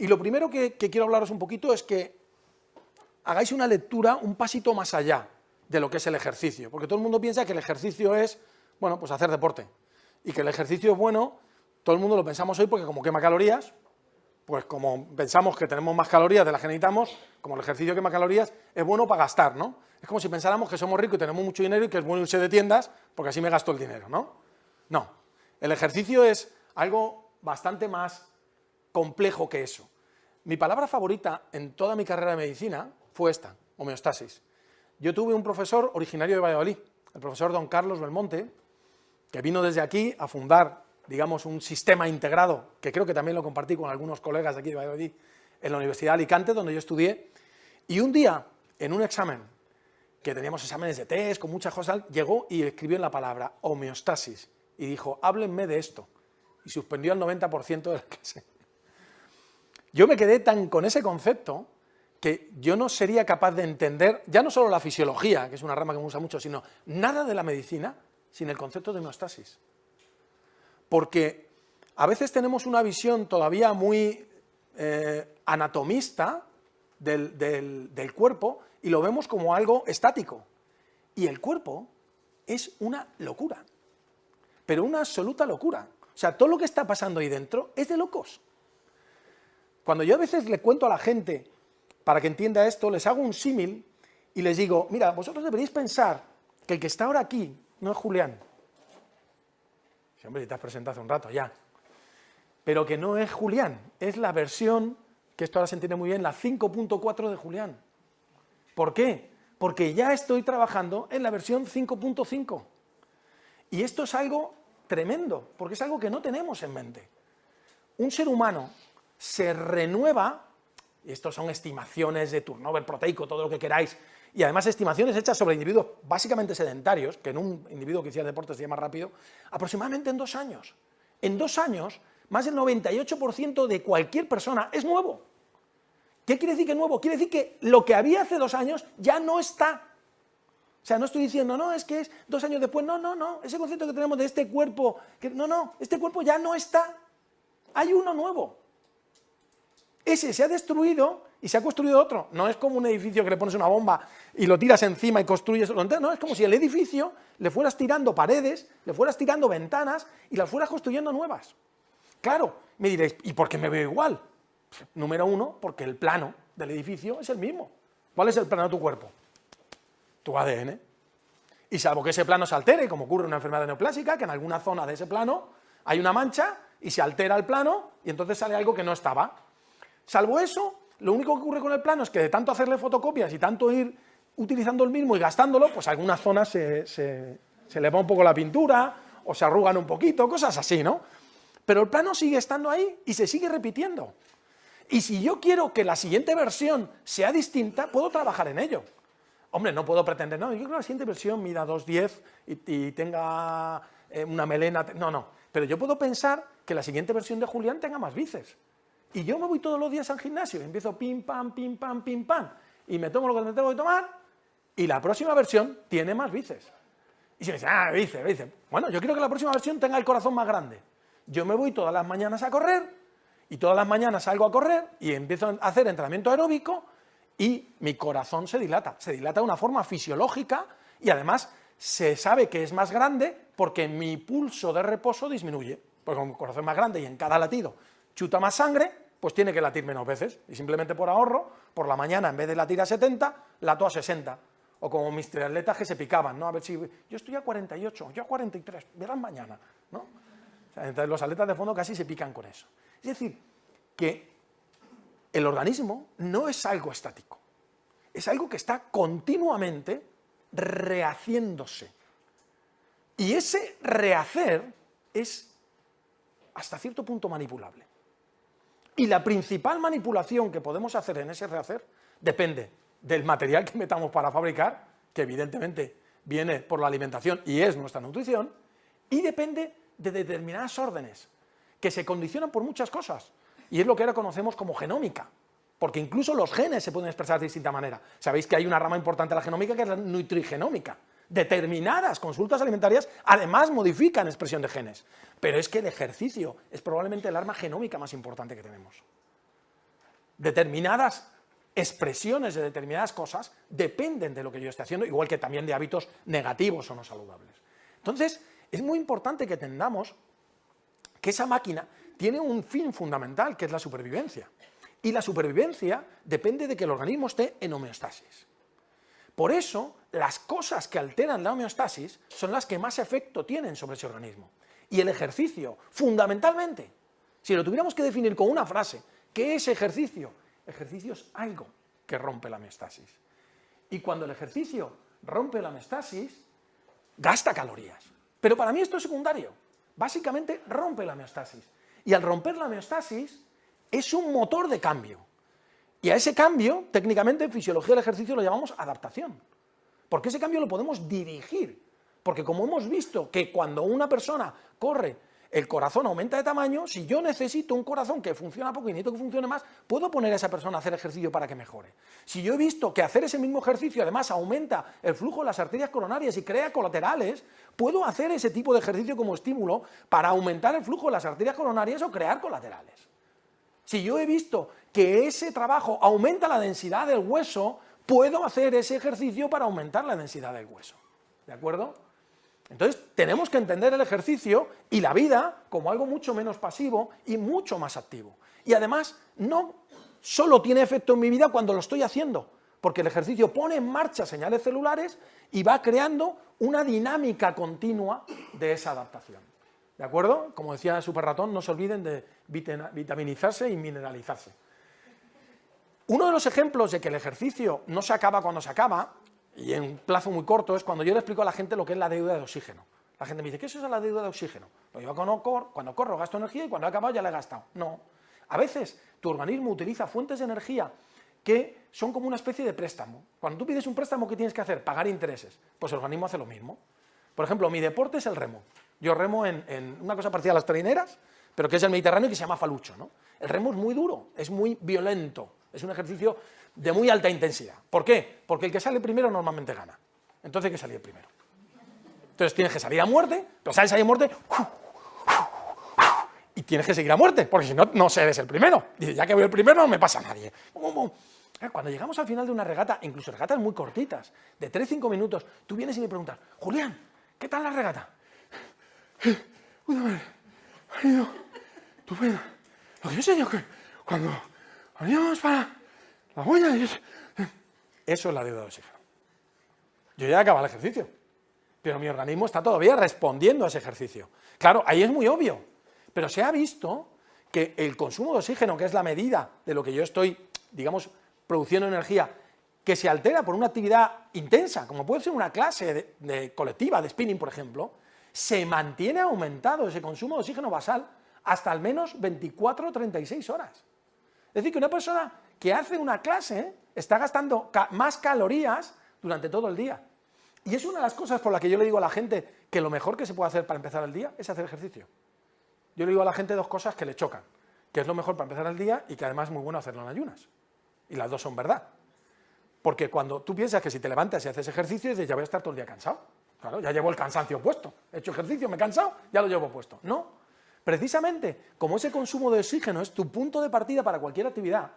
Y lo primero que quiero hablaros un poquito es que hagáis una lectura un pasito más allá de lo que es el ejercicio, porque todo el mundo piensa que el ejercicio es, bueno, pues hacer deporte, y que el ejercicio es bueno, todo el mundo lo pensamos hoy porque como quema calorías, pues como pensamos que tenemos más calorías de las que necesitamos, como el ejercicio quema calorías, es bueno para gastar, ¿no? Es como si pensáramos que somos ricos y tenemos mucho dinero y que es bueno irse de tiendas porque así me gasto el dinero, ¿no? No, el ejercicio es algo bastante más complejo que eso. Mi palabra favorita en toda mi carrera de medicina fue esta, homeostasis. Yo tuve un profesor originario de Valladolid, el profesor don Carlos Belmonte, que vino desde aquí a fundar, digamos, un sistema integrado, que creo que también lo compartí con algunos colegas de aquí de Valladolid, en la Universidad de Alicante, donde yo estudié, y un día, en un examen, que teníamos exámenes de test, con muchas cosas, llegó y escribió en la palabra homeostasis, y dijo, háblenme de esto, y suspendió al 90% de la clase. Yo me quedé tan con ese concepto que yo no sería capaz de entender, ya no solo la fisiología, que es una rama que me gusta mucho, sino nada de la medicina sin el concepto de homeostasis. Porque a veces tenemos una visión todavía muy anatomista del cuerpo y lo vemos como algo estático. Y el cuerpo es una locura, pero una absoluta locura. O sea, todo lo que está pasando ahí dentro es de locos. Cuando yo a veces le cuento a la gente, para que entienda esto, les hago un símil y les digo, mira, vosotros deberíais pensar que el que está ahora aquí no es Julián. Sí, hombre, si te has presentado hace un rato ya. Pero que no es Julián, es la versión, que esto ahora se entiende muy bien, la 5.4 de Julián. ¿Por qué? Porque ya estoy trabajando en la versión 5.5. Y esto es algo tremendo, porque es algo que no tenemos en mente. Un ser humano se renueva, y estos son estimaciones de turnover proteico, todo lo que queráis, y además estimaciones hechas sobre individuos básicamente sedentarios, que en un individuo que hiciera deporte se llama rápido, aproximadamente en 2 años. En 2 años, más del 98% de cualquier persona es nuevo. ¿Qué quiere decir que es nuevo? Quiere decir que lo que había hace 2 años ya no está. O sea, no estoy diciendo, no, es que es 2 años después, no, ese concepto que tenemos de este cuerpo, este cuerpo ya no está. Hay uno nuevo. Ese se ha destruido y se ha construido otro. No es como un edificio que le pones una bomba y lo tiras encima y construyes otro. No, es como si el edificio le fueras tirando paredes, le fueras tirando ventanas y las fueras construyendo nuevas. Claro, me diréis, ¿y por qué me veo igual? Número 1, porque el plano del edificio es el mismo. ¿Cuál es el plano de tu cuerpo? Tu ADN. Y salvo que ese plano se altere, como ocurre en una enfermedad neoplásica, que en alguna zona de ese plano hay una mancha y se altera el plano y entonces sale algo que no estaba. Salvo eso, lo único que ocurre con el plano es que de tanto hacerle fotocopias y tanto ir utilizando el mismo y gastándolo, pues algunas zonas se le va un poco la pintura o se arrugan un poquito, cosas así, ¿no? Pero el plano sigue estando ahí y se sigue repitiendo. Y si yo quiero que la siguiente versión sea distinta, puedo trabajar en ello. Hombre, no puedo pretender, no, yo creo que la siguiente versión mida 2,10 y tenga una melena, no. Pero yo puedo pensar que la siguiente versión de Julián tenga más bíceps. Y yo me voy todos los días al gimnasio, y empiezo pim, pam, y me tomo lo que me tengo que tomar, y la próxima versión tiene más bíceps. Y se me dice, bíceps. Bueno, yo quiero que la próxima versión tenga el corazón más grande. Yo me voy todas las mañanas a correr, y todas las mañanas salgo a correr, y empiezo a hacer entrenamiento aeróbico, y mi corazón se dilata de una forma fisiológica, y además se sabe que es más grande porque mi pulso de reposo disminuye, porque con el corazón más grande y en cada latido chuta más sangre, pues tiene que latir menos veces, y simplemente por ahorro, por la mañana en vez de latir a 70, lato a 60, o como mis triatletas que se picaban, ¿no? A ver si, yo estoy a 48, yo a 43, verán mañana, ¿no? O sea, entonces los atletas de fondo casi se pican con eso. Es decir, que el organismo no es algo estático, es algo que está continuamente rehaciéndose, y ese rehacer es hasta cierto punto manipulable. Y la principal manipulación que podemos hacer en ese rehacer depende del material que metamos para fabricar, que evidentemente viene por la alimentación y es nuestra nutrición, y depende de determinadas órdenes, que se condicionan por muchas cosas, y es lo que ahora conocemos como genómica, porque incluso los genes se pueden expresar de distinta manera. Sabéis que hay una rama importante de la genómica que es la nutrigenómica. Determinadas consultas alimentarias además modifican expresión de genes, pero es que el ejercicio es probablemente el arma genómica más importante que tenemos. Determinadas expresiones de determinadas cosas dependen de lo que yo esté haciendo, igual que también de hábitos negativos o no saludables. Entonces, es muy importante que entendamos que esa máquina tiene un fin fundamental, que es la supervivencia. Y la supervivencia depende de que el organismo esté en homeostasis. Por eso, las cosas que alteran la homeostasis son las que más efecto tienen sobre ese organismo. Y el ejercicio, fundamentalmente, si lo tuviéramos que definir con una frase, ¿qué es ejercicio? Ejercicio es algo que rompe la homeostasis. Y cuando el ejercicio rompe la homeostasis, gasta calorías. Pero para mí esto es secundario. Básicamente rompe la homeostasis. Y al romper la homeostasis, es un motor de cambio. Y a ese cambio, técnicamente, en fisiología del ejercicio lo llamamos adaptación. Porque ese cambio lo podemos dirigir. Porque como hemos visto que cuando una persona corre, el corazón aumenta de tamaño, si yo necesito un corazón que funciona poco y necesito que funcione más, puedo poner a esa persona a hacer ejercicio para que mejore. Si yo he visto que hacer ese mismo ejercicio además aumenta el flujo de las arterias coronarias y crea colaterales, puedo hacer ese tipo de ejercicio como estímulo para aumentar el flujo de las arterias coronarias o crear colaterales. Si yo he visto que ese trabajo aumenta la densidad del hueso, puedo hacer ese ejercicio para aumentar la densidad del hueso. ¿De acuerdo? Entonces, tenemos que entender el ejercicio y la vida como algo mucho menos pasivo y mucho más activo. Y además, no solo tiene efecto en mi vida cuando lo estoy haciendo, porque el ejercicio pone en marcha señales celulares y va creando una dinámica continua de esa adaptación. ¿De acuerdo? Como decía Super Ratón, no se olviden de vitaminizarse y mineralizarse. Uno de los ejemplos de que el ejercicio no se acaba cuando se acaba, y en un plazo muy corto, es cuando yo le explico a la gente lo que es la deuda de oxígeno. La gente me dice, ¿qué es eso la deuda de oxígeno? Pues yo cuando corro gasto energía y cuando he acabado ya la he gastado. No. A veces tu organismo utiliza fuentes de energía que son como una especie de préstamo. Cuando tú pides un préstamo, ¿qué tienes que hacer? Pagar intereses. Pues el organismo hace lo mismo. Por ejemplo, mi deporte es el remo. Yo remo en una cosa parecida a las traineras, pero que es el Mediterráneo y que se llama falucho, ¿no? El remo es muy duro, es muy violento, es un ejercicio de muy alta intensidad. ¿Por qué? Porque el que sale primero normalmente gana. Entonces hay que salir primero. Entonces tienes que salir a muerte, pero sales ahí a muerte y tienes que seguir a muerte, porque si no, no eres el primero. Dices, ya que voy el primero no me pasa a nadie. Cuando llegamos al final de una regata, incluso regatas muy cortitas, de 3-5 minutos, tú vienes y me preguntas, Julián, ¿qué tal la regata? Puta madre, ha ido estupendo. Lo que yo sé yo que cuando veníamos para la huella, eso es la deuda de oxígeno. Yo ya he acabado el ejercicio, pero mi organismo está todavía respondiendo a ese ejercicio. Claro, ahí es muy obvio, pero se ha visto que el consumo de oxígeno, que es la medida de lo que yo estoy, digamos, produciendo energía, que se altera por una actividad intensa, como puede ser una clase de colectiva de spinning, por ejemplo, se mantiene aumentado ese consumo de oxígeno basal hasta al menos 24 o 36 horas. Es decir, que una persona que hace una clase está gastando más calorías durante todo el día. Y es una de las cosas por las que yo le digo a la gente que lo mejor que se puede hacer para empezar el día es hacer ejercicio. Yo le digo a la gente dos cosas que le chocan, que es lo mejor para empezar el día y que además es muy bueno hacerlo en ayunas. Y las dos son verdad. Porque cuando tú piensas que si te levantas y haces ejercicio, dices, ya voy a estar todo el día cansado. Claro, ya llevo el cansancio puesto. He hecho ejercicio, me he cansado, ya lo llevo puesto. No. Precisamente, como ese consumo de oxígeno es tu punto de partida para cualquier actividad,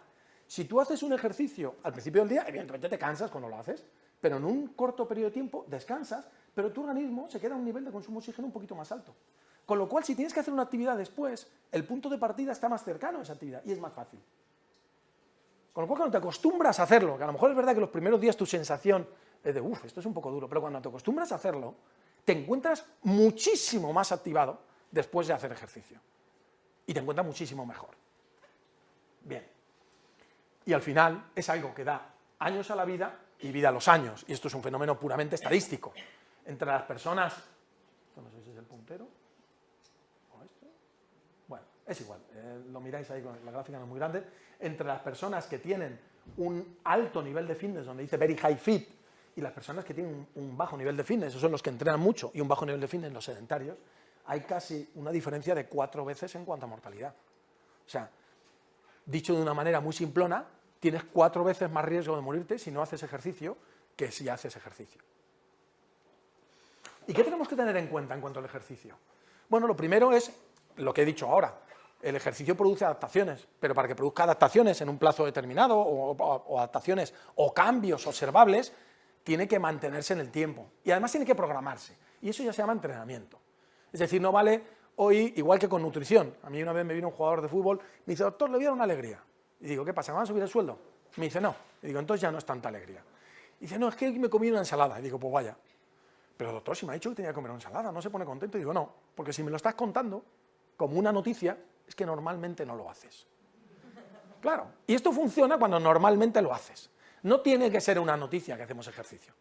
si tú haces un ejercicio al principio del día, evidentemente te cansas cuando lo haces, pero en un corto periodo de tiempo descansas, pero tu organismo se queda a un nivel de consumo de oxígeno un poquito más alto. Con lo cual, si tienes que hacer una actividad después, el punto de partida está más cercano a esa actividad y es más fácil. Con lo cual, cuando te acostumbras a hacerlo, que a lo mejor es verdad que los primeros días tu sensación es de, esto es un poco duro, pero cuando te acostumbras a hacerlo, te encuentras muchísimo más activado después de hacer ejercicio. Y te encuentras muchísimo mejor. Bien. Y al final es algo que da años a la vida y vida a los años. Y esto es un fenómeno puramente estadístico. Entre las personas... Esto no sé si es el puntero. ¿O esto? Bueno, es igual. Lo miráis ahí, la gráfica no es muy grande. Entre las personas que tienen un alto nivel de fitness, donde dice very high fit, y las personas que tienen un bajo nivel de fitness, esos son los que entrenan mucho, y un bajo nivel de fitness, los sedentarios, hay casi una diferencia de 4 veces en cuanto a mortalidad. O sea, dicho de una manera muy simplona, tienes 4 veces más riesgo de morirte si no haces ejercicio que si haces ejercicio. ¿Y qué tenemos que tener en cuenta en cuanto al ejercicio? Bueno, lo primero es lo que he dicho ahora. El ejercicio produce adaptaciones, pero para que produzca adaptaciones en un plazo determinado o adaptaciones o cambios observables, tiene que mantenerse en el tiempo y además tiene que programarse. Y eso ya se llama entrenamiento. Es decir, no vale hoy, igual que con nutrición. A mí una vez me vino un jugador de fútbol, me dice, doctor, le voy a dar una alegría. Y digo, ¿qué pasa? ¿Me van a subir el sueldo? Me dice, no. Y digo, entonces ya no es tanta alegría. Y dice, no, es que me comí una ensalada. Y digo, pues vaya. Pero doctor, si me ha dicho que tenía que comer una ensalada, no se pone contento. Y digo, no, porque si me lo estás contando como una noticia, es que normalmente no lo haces. Claro, y esto funciona cuando normalmente lo haces. No tiene que ser una noticia que hacemos ejercicio.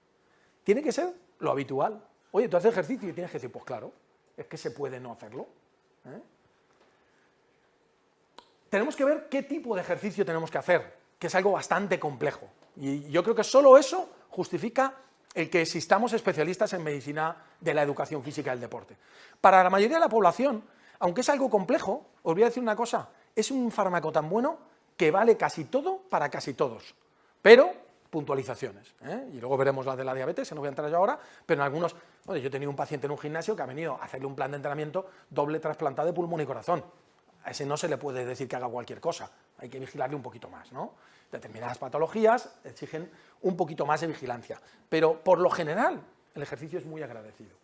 Tiene que ser lo habitual. Oye, tú haces ejercicio y tienes que decir, pues claro, es que se puede no hacerlo. Tenemos que ver qué tipo de ejercicio tenemos que hacer, que es algo bastante complejo. Y yo creo que solo eso justifica el que existamos especialistas en medicina de la educación física y el deporte. Para la mayoría de la población, aunque es algo complejo, os voy a decir una cosa, es un fármaco tan bueno que vale casi todo para casi todos, pero puntualizaciones, y luego veremos la de la diabetes, no voy a entrar yo ahora, pero en algunos, bueno, yo he tenido un paciente en un gimnasio que ha venido a hacerle un plan de entrenamiento doble trasplantado de pulmón y corazón. A ese no se le puede decir que haga cualquier cosa, hay que vigilarle un poquito más, ¿no? Determinadas patologías exigen un poquito más de vigilancia, pero por lo general el ejercicio es muy agradecido.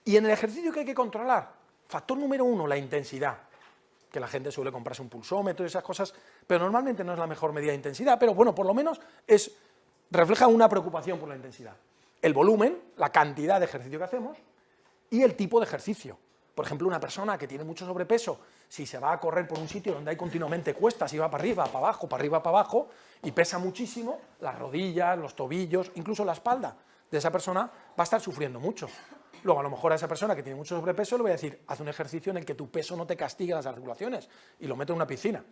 Y en el ejercicio, ¿qué hay que controlar? Factor número 1, la intensidad, que la gente suele comprarse un pulsómetro y esas cosas, pero normalmente no es la mejor medida de intensidad, pero bueno, por lo menos refleja una preocupación por la intensidad. El volumen, la cantidad de ejercicio que hacemos y el tipo de ejercicio. Por ejemplo, una persona que tiene mucho sobrepeso, si se va a correr por un sitio donde hay continuamente cuestas y va para arriba, para abajo, y pesa muchísimo, las rodillas, los tobillos, incluso la espalda de esa persona va a estar sufriendo mucho. Luego, a lo mejor a esa persona que tiene mucho sobrepeso le voy a decir, haz un ejercicio en el que tu peso no te castigue las articulaciones y lo meto en una piscina,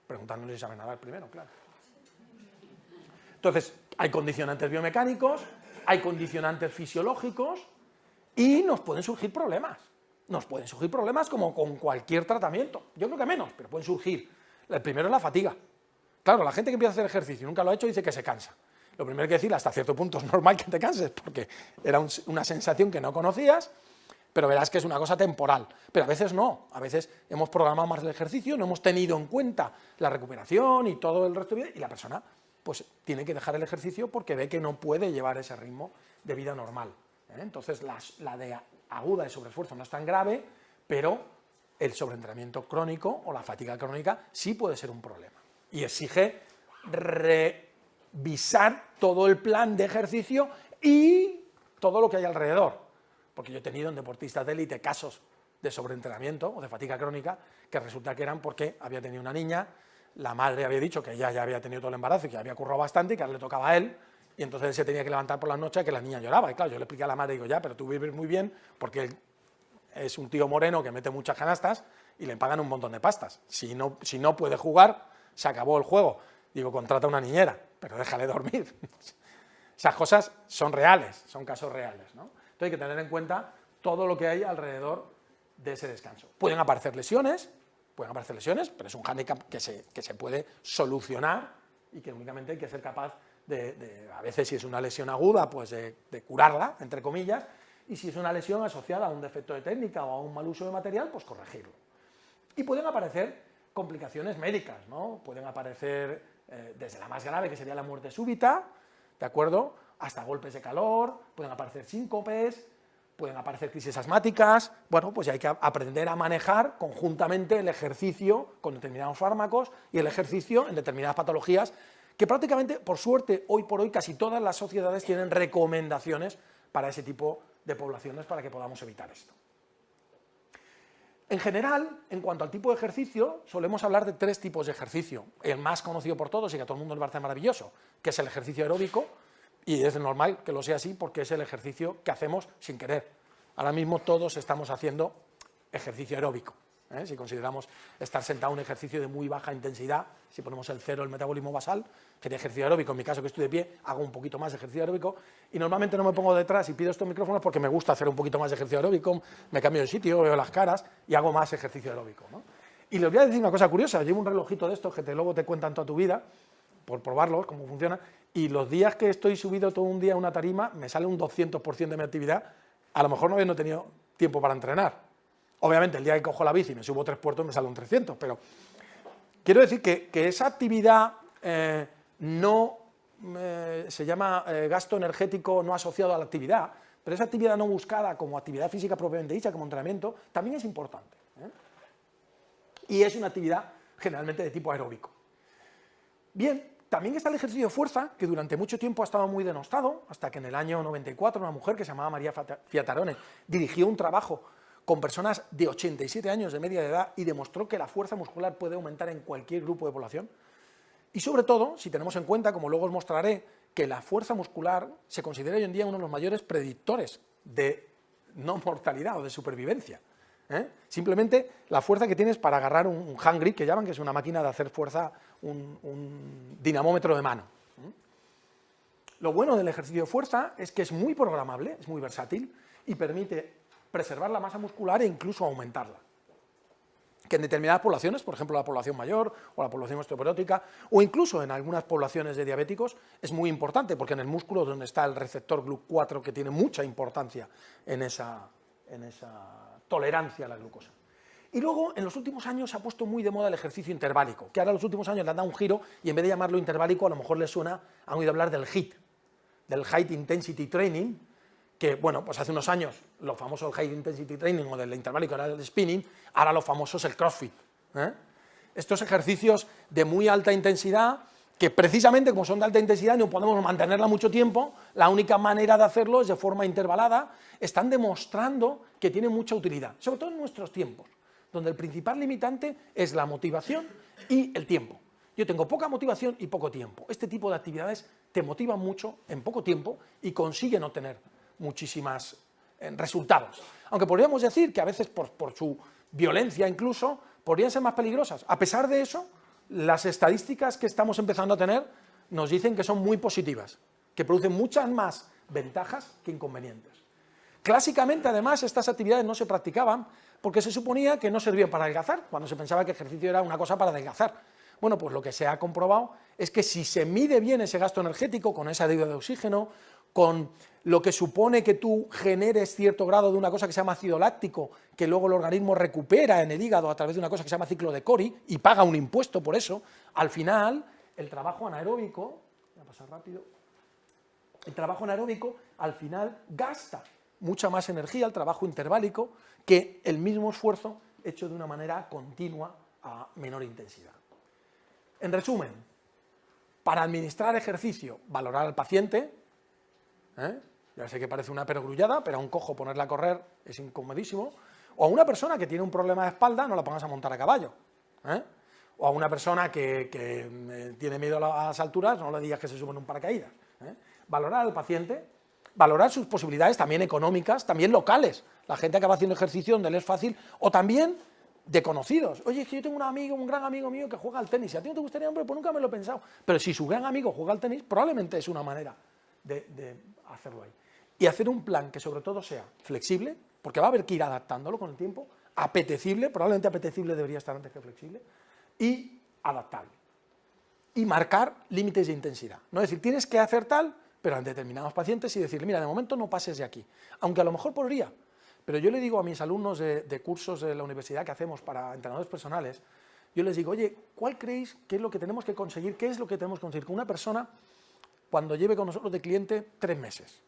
preguntándole si sabe nadar primero, claro. Entonces, hay condicionantes biomecánicos, hay condicionantes fisiológicos y nos pueden surgir problemas. Nos pueden surgir problemas como con cualquier tratamiento. Yo creo que menos, pero pueden surgir. El primero es la fatiga. Claro, la gente que empieza a hacer ejercicio y nunca lo ha hecho dice que se cansa. Lo primero que decir, hasta cierto punto es normal que te canses, porque era una sensación que no conocías, pero verás que es una cosa temporal. Pero a veces no, a veces hemos programado más el ejercicio, no hemos tenido en cuenta la recuperación y todo el resto de vida, y la persona pues tiene que dejar el ejercicio porque ve que no puede llevar ese ritmo de vida normal. Entonces la de aguda de sobreesfuerzo no es tan grave, pero el sobreentrenamiento crónico o la fatiga crónica sí puede ser un problema. Y exige revisar todo el plan de ejercicio y todo lo que hay alrededor. Porque yo he tenido en deportistas de élite casos de sobreentrenamiento o de fatiga crónica que resulta que eran porque había tenido una niña, la madre había dicho que ella ya había tenido todo el embarazo y que había currado bastante y que ahora le tocaba a él, y entonces él se tenía que levantar por las noches que la niña lloraba. Y claro, yo le expliqué a la madre, digo, ya, pero tú vives muy bien porque él es un tío moreno que mete muchas canastas y le pagan un montón de pastas. Si no puede jugar, se acabó el juego. Digo, contrata una niñera, pero déjale dormir. Esas cosas son reales, son casos reales, ¿no? Entonces hay que tener en cuenta todo lo que hay alrededor de ese descanso. Pueden aparecer lesiones, pero es un hándicap que se puede solucionar y que únicamente hay que ser capaz a veces si es una lesión aguda, pues de curarla, entre comillas, y si es una lesión asociada a un defecto de técnica o a un mal uso de material, pues corregirlo. Y pueden aparecer complicaciones médicas, ¿no? Pueden aparecer desde la más grave, que sería la muerte súbita, ¿de acuerdo?, hasta golpes de calor, pueden aparecer síncopes, pueden aparecer crisis asmáticas. Bueno, pues hay que aprender a manejar conjuntamente el ejercicio con determinados fármacos y el ejercicio en determinadas patologías que prácticamente, por suerte, hoy por hoy casi todas las sociedades tienen recomendaciones para ese tipo de poblaciones para que podamos evitar esto. En general, en cuanto al tipo de ejercicio, solemos hablar de 3 tipos de ejercicio. El más conocido por todos y que a todo el mundo le parece maravilloso, que es el ejercicio aeróbico, y es normal que lo sea así porque es el ejercicio que hacemos sin querer. Ahora mismo todos estamos haciendo ejercicio aeróbico. Si consideramos estar sentado en un ejercicio de muy baja intensidad, si ponemos el 0, el metabolismo basal, sería ejercicio aeróbico. En mi caso, que estoy de pie, hago un poquito más de ejercicio aeróbico y normalmente no me pongo detrás y pido estos micrófonos porque me gusta hacer un poquito más de ejercicio aeróbico, me cambio de sitio, veo las caras y hago más ejercicio aeróbico, ¿no? Y les voy a decir una cosa curiosa, llevo un relojito de estos que luego te cuentan toda tu vida, por probarlos, cómo funciona, y los días que estoy subido todo un día a una tarima, me sale un 200% de mi actividad, a lo mejor no habiendo tenido tiempo para entrenar. Obviamente, el día que cojo la bici y me subo 3 puertos me sale un 300, pero quiero decir que esa actividad se llama gasto energético no asociado a la actividad, pero esa actividad no buscada como actividad física propiamente dicha, como entrenamiento, también es importante, ¿eh? Y es una actividad generalmente de tipo aeróbico. Bien, también está el ejercicio de fuerza, que durante mucho tiempo ha estado muy denostado, hasta que en el año 94 una mujer que se llamaba María Fiatarone dirigió un trabajo con personas de 87 años de media de edad y demostró que la fuerza muscular puede aumentar en cualquier grupo de población. Y sobre todo, si tenemos en cuenta, como luego os mostraré, que la fuerza muscular se considera hoy en día uno de los mayores predictores de no mortalidad o de supervivencia, ¿eh? Simplemente la fuerza que tienes para agarrar un hand grip, que llaman, que es una máquina de hacer fuerza, un dinamómetro de mano. Lo bueno del ejercicio de fuerza es que es muy programable, es muy versátil y permite preservar la masa muscular e incluso aumentarla. Que en determinadas poblaciones, por ejemplo la población mayor o la población osteoporótica, o incluso en algunas poblaciones de diabéticos, es muy importante, porque en el músculo es donde está el receptor GLUT4, que tiene mucha importancia en esa tolerancia a la glucosa. Y luego, en los últimos años, se ha puesto muy de moda el ejercicio interválico, que ahora en los últimos años le han dado un giro, y en vez de llamarlo interválico, a lo mejor les suena, han oído hablar del HIIT, del High Intensity Training, que, bueno, pues hace unos años, lo famoso el High Intensity Training o del interválico era el spinning, ahora lo famoso es el CrossFit, ¿eh? Estos ejercicios de muy alta intensidad, que precisamente como son de alta intensidad no podemos mantenerla mucho tiempo, la única manera de hacerlo es de forma intervalada, están demostrando que tienen mucha utilidad, sobre todo en nuestros tiempos, donde el principal limitante es la motivación y el tiempo. Yo tengo poca motivación y poco tiempo. Este tipo de actividades te motivan mucho en poco tiempo y consiguen obtener muchísimos resultados. Aunque podríamos decir que a veces por su violencia incluso podrían ser más peligrosas. A pesar de eso, las estadísticas que estamos empezando a tener nos dicen que son muy positivas, que producen muchas más ventajas que inconvenientes. Clásicamente, además, estas actividades no se practicaban porque se suponía que no servían para adelgazar, cuando se pensaba que el ejercicio era una cosa para adelgazar. Bueno, pues lo que se ha comprobado es que si se mide bien ese gasto energético, con esa deuda de oxígeno, con lo que supone que tú generes cierto grado de una cosa que se llama ácido láctico, que luego el organismo recupera en el hígado a través de una cosa que se llama ciclo de Cori, y paga un impuesto por eso, al final, el trabajo anaeróbico, voy a pasar rápido, el trabajo anaeróbico al final gasta mucha más energía, el trabajo interválico, que el mismo esfuerzo hecho de una manera continua a menor intensidad. En resumen, para administrar ejercicio, valorar al paciente, ya sé que parece una perogrullada, pero a un cojo ponerla a correr es incomodísimo, o a una persona que tiene un problema de espalda, no la pongas a montar a caballo, o a una persona que tiene miedo a las alturas, no le digas que se sube en un paracaídas. Valorar al paciente, valorar sus posibilidades también económicas, también locales, la gente acaba haciendo ejercicio donde le es fácil, o también de conocidos. Oye, es que yo tengo un amigo, un gran amigo mío que juega al tenis, si a ti no te gustaría, hombre, pues nunca me lo he pensado, pero si su gran amigo juega al tenis, probablemente es una manera de hacerlo ahí. Y hacer un plan que sobre todo sea flexible, porque va a haber que ir adaptándolo con el tiempo, apetecible, probablemente apetecible debería estar antes que flexible, y adaptable. Y marcar límites de intensidad. No es decir, tienes que hacer tal, pero en determinados pacientes y decirle, mira, de momento no pases de aquí, aunque a lo mejor podría. Pero yo le digo a mis alumnos de cursos de la universidad que hacemos para entrenadores personales, yo les digo, oye, ¿cuál creéis que es lo que tenemos que conseguir? ¿Qué es lo que tenemos que conseguir con una persona cuando lleve con nosotros de cliente 3 meses?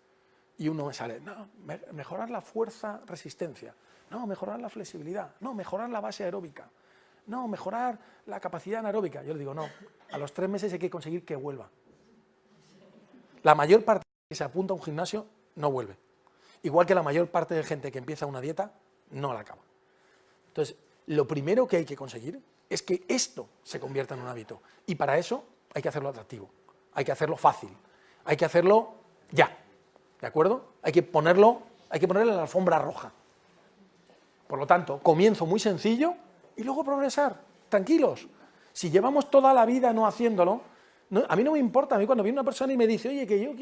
Y uno me sale, no, mejorar la fuerza, resistencia, no, mejorar la flexibilidad, no, mejorar la base aeróbica, no, mejorar la capacidad anaeróbica. Yo le digo, no, a los 3 meses hay que conseguir que vuelva. La mayor parte que se apunta a un gimnasio no vuelve. Igual que la mayor parte de gente que empieza una dieta no la acaba. Entonces, lo primero que hay que conseguir es que esto se convierta en un hábito. Y para eso hay que hacerlo atractivo, hay que hacerlo fácil, hay que hacerlo ya, ¿de acuerdo? Hay que ponerle la alfombra roja. Por lo tanto, comienzo muy sencillo y luego progresar, tranquilos. Si llevamos toda la vida no haciéndolo, a mí no me importa, a mí cuando viene una persona y me dice, oye, que yo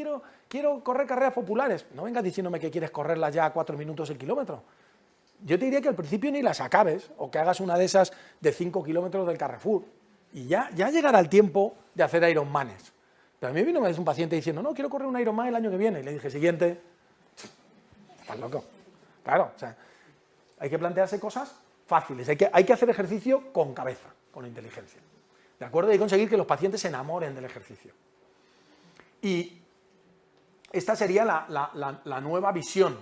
quiero correr carreras populares, no vengas diciéndome que quieres correrlas ya a 4 minutos el kilómetro. Yo te diría que al principio ni las acabes, o que hagas una de esas de 5 kilómetros del Carrefour, y ya llegará el tiempo de hacer Ironmanes. Pero a mí vino un paciente diciendo, no, quiero correr un Ironman el año que viene, y le dije, siguiente, estás loco. Claro, o sea, hay que plantearse cosas fáciles, hay que hacer ejercicio con cabeza, con inteligencia, ¿de acuerdo? Y hay que conseguir que los pacientes se enamoren del ejercicio. Y esta sería la nueva visión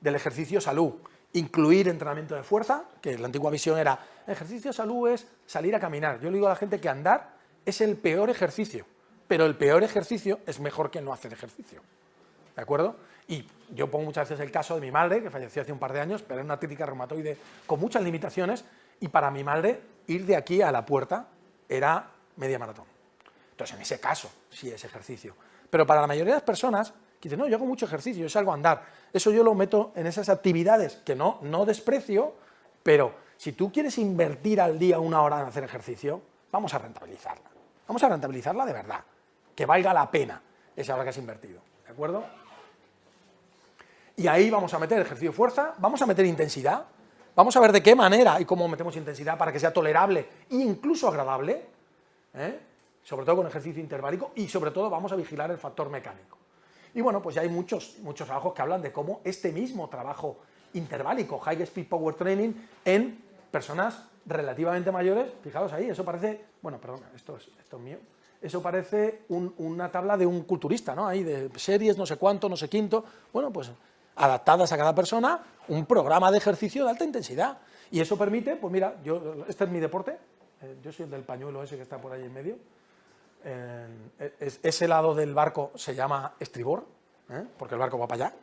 del ejercicio salud, incluir entrenamiento de fuerza, que la antigua visión era, ejercicio salud es salir a caminar. Yo le digo a la gente que andar es el peor ejercicio, pero el peor ejercicio es mejor que no hacer ejercicio, ¿de acuerdo? Y yo pongo muchas veces el caso de mi madre, que falleció hace un par de años, pero era una artrítica reumatoide con muchas limitaciones, y para mi madre ir de aquí a la puerta era media maratón. Entonces, en ese caso, sí es ejercicio. Pero para la mayoría de las personas, que dicen, no, yo hago mucho ejercicio, yo salgo a andar, eso yo lo meto en esas actividades que no desprecio, pero si tú quieres invertir al día 1 hora en hacer ejercicio, vamos a rentabilizarla. Vamos a rentabilizarla de verdad, que valga la pena esa hora que has invertido, ¿de acuerdo? Y ahí vamos a meter ejercicio de fuerza, vamos a meter intensidad, vamos a ver de qué manera y cómo metemos intensidad para que sea tolerable e incluso agradable, sobre todo con ejercicio interválico, y sobre todo vamos a vigilar el factor mecánico. Y bueno, pues ya hay muchos trabajos que hablan de cómo este mismo trabajo interválico, High Speed Power Training, en personas relativamente mayores, fijaos ahí, eso parece, bueno, perdón, esto es mío, eso parece una tabla de un culturista, ¿no? Ahí de series, no sé cuánto, no sé quinto, bueno, pues adaptadas a cada persona, un programa de ejercicio de alta intensidad. Y eso permite, pues mira, este es mi deporte, yo soy el del pañuelo ese que está por ahí en medio, ese lado del barco se llama estribor, porque el barco va para allá,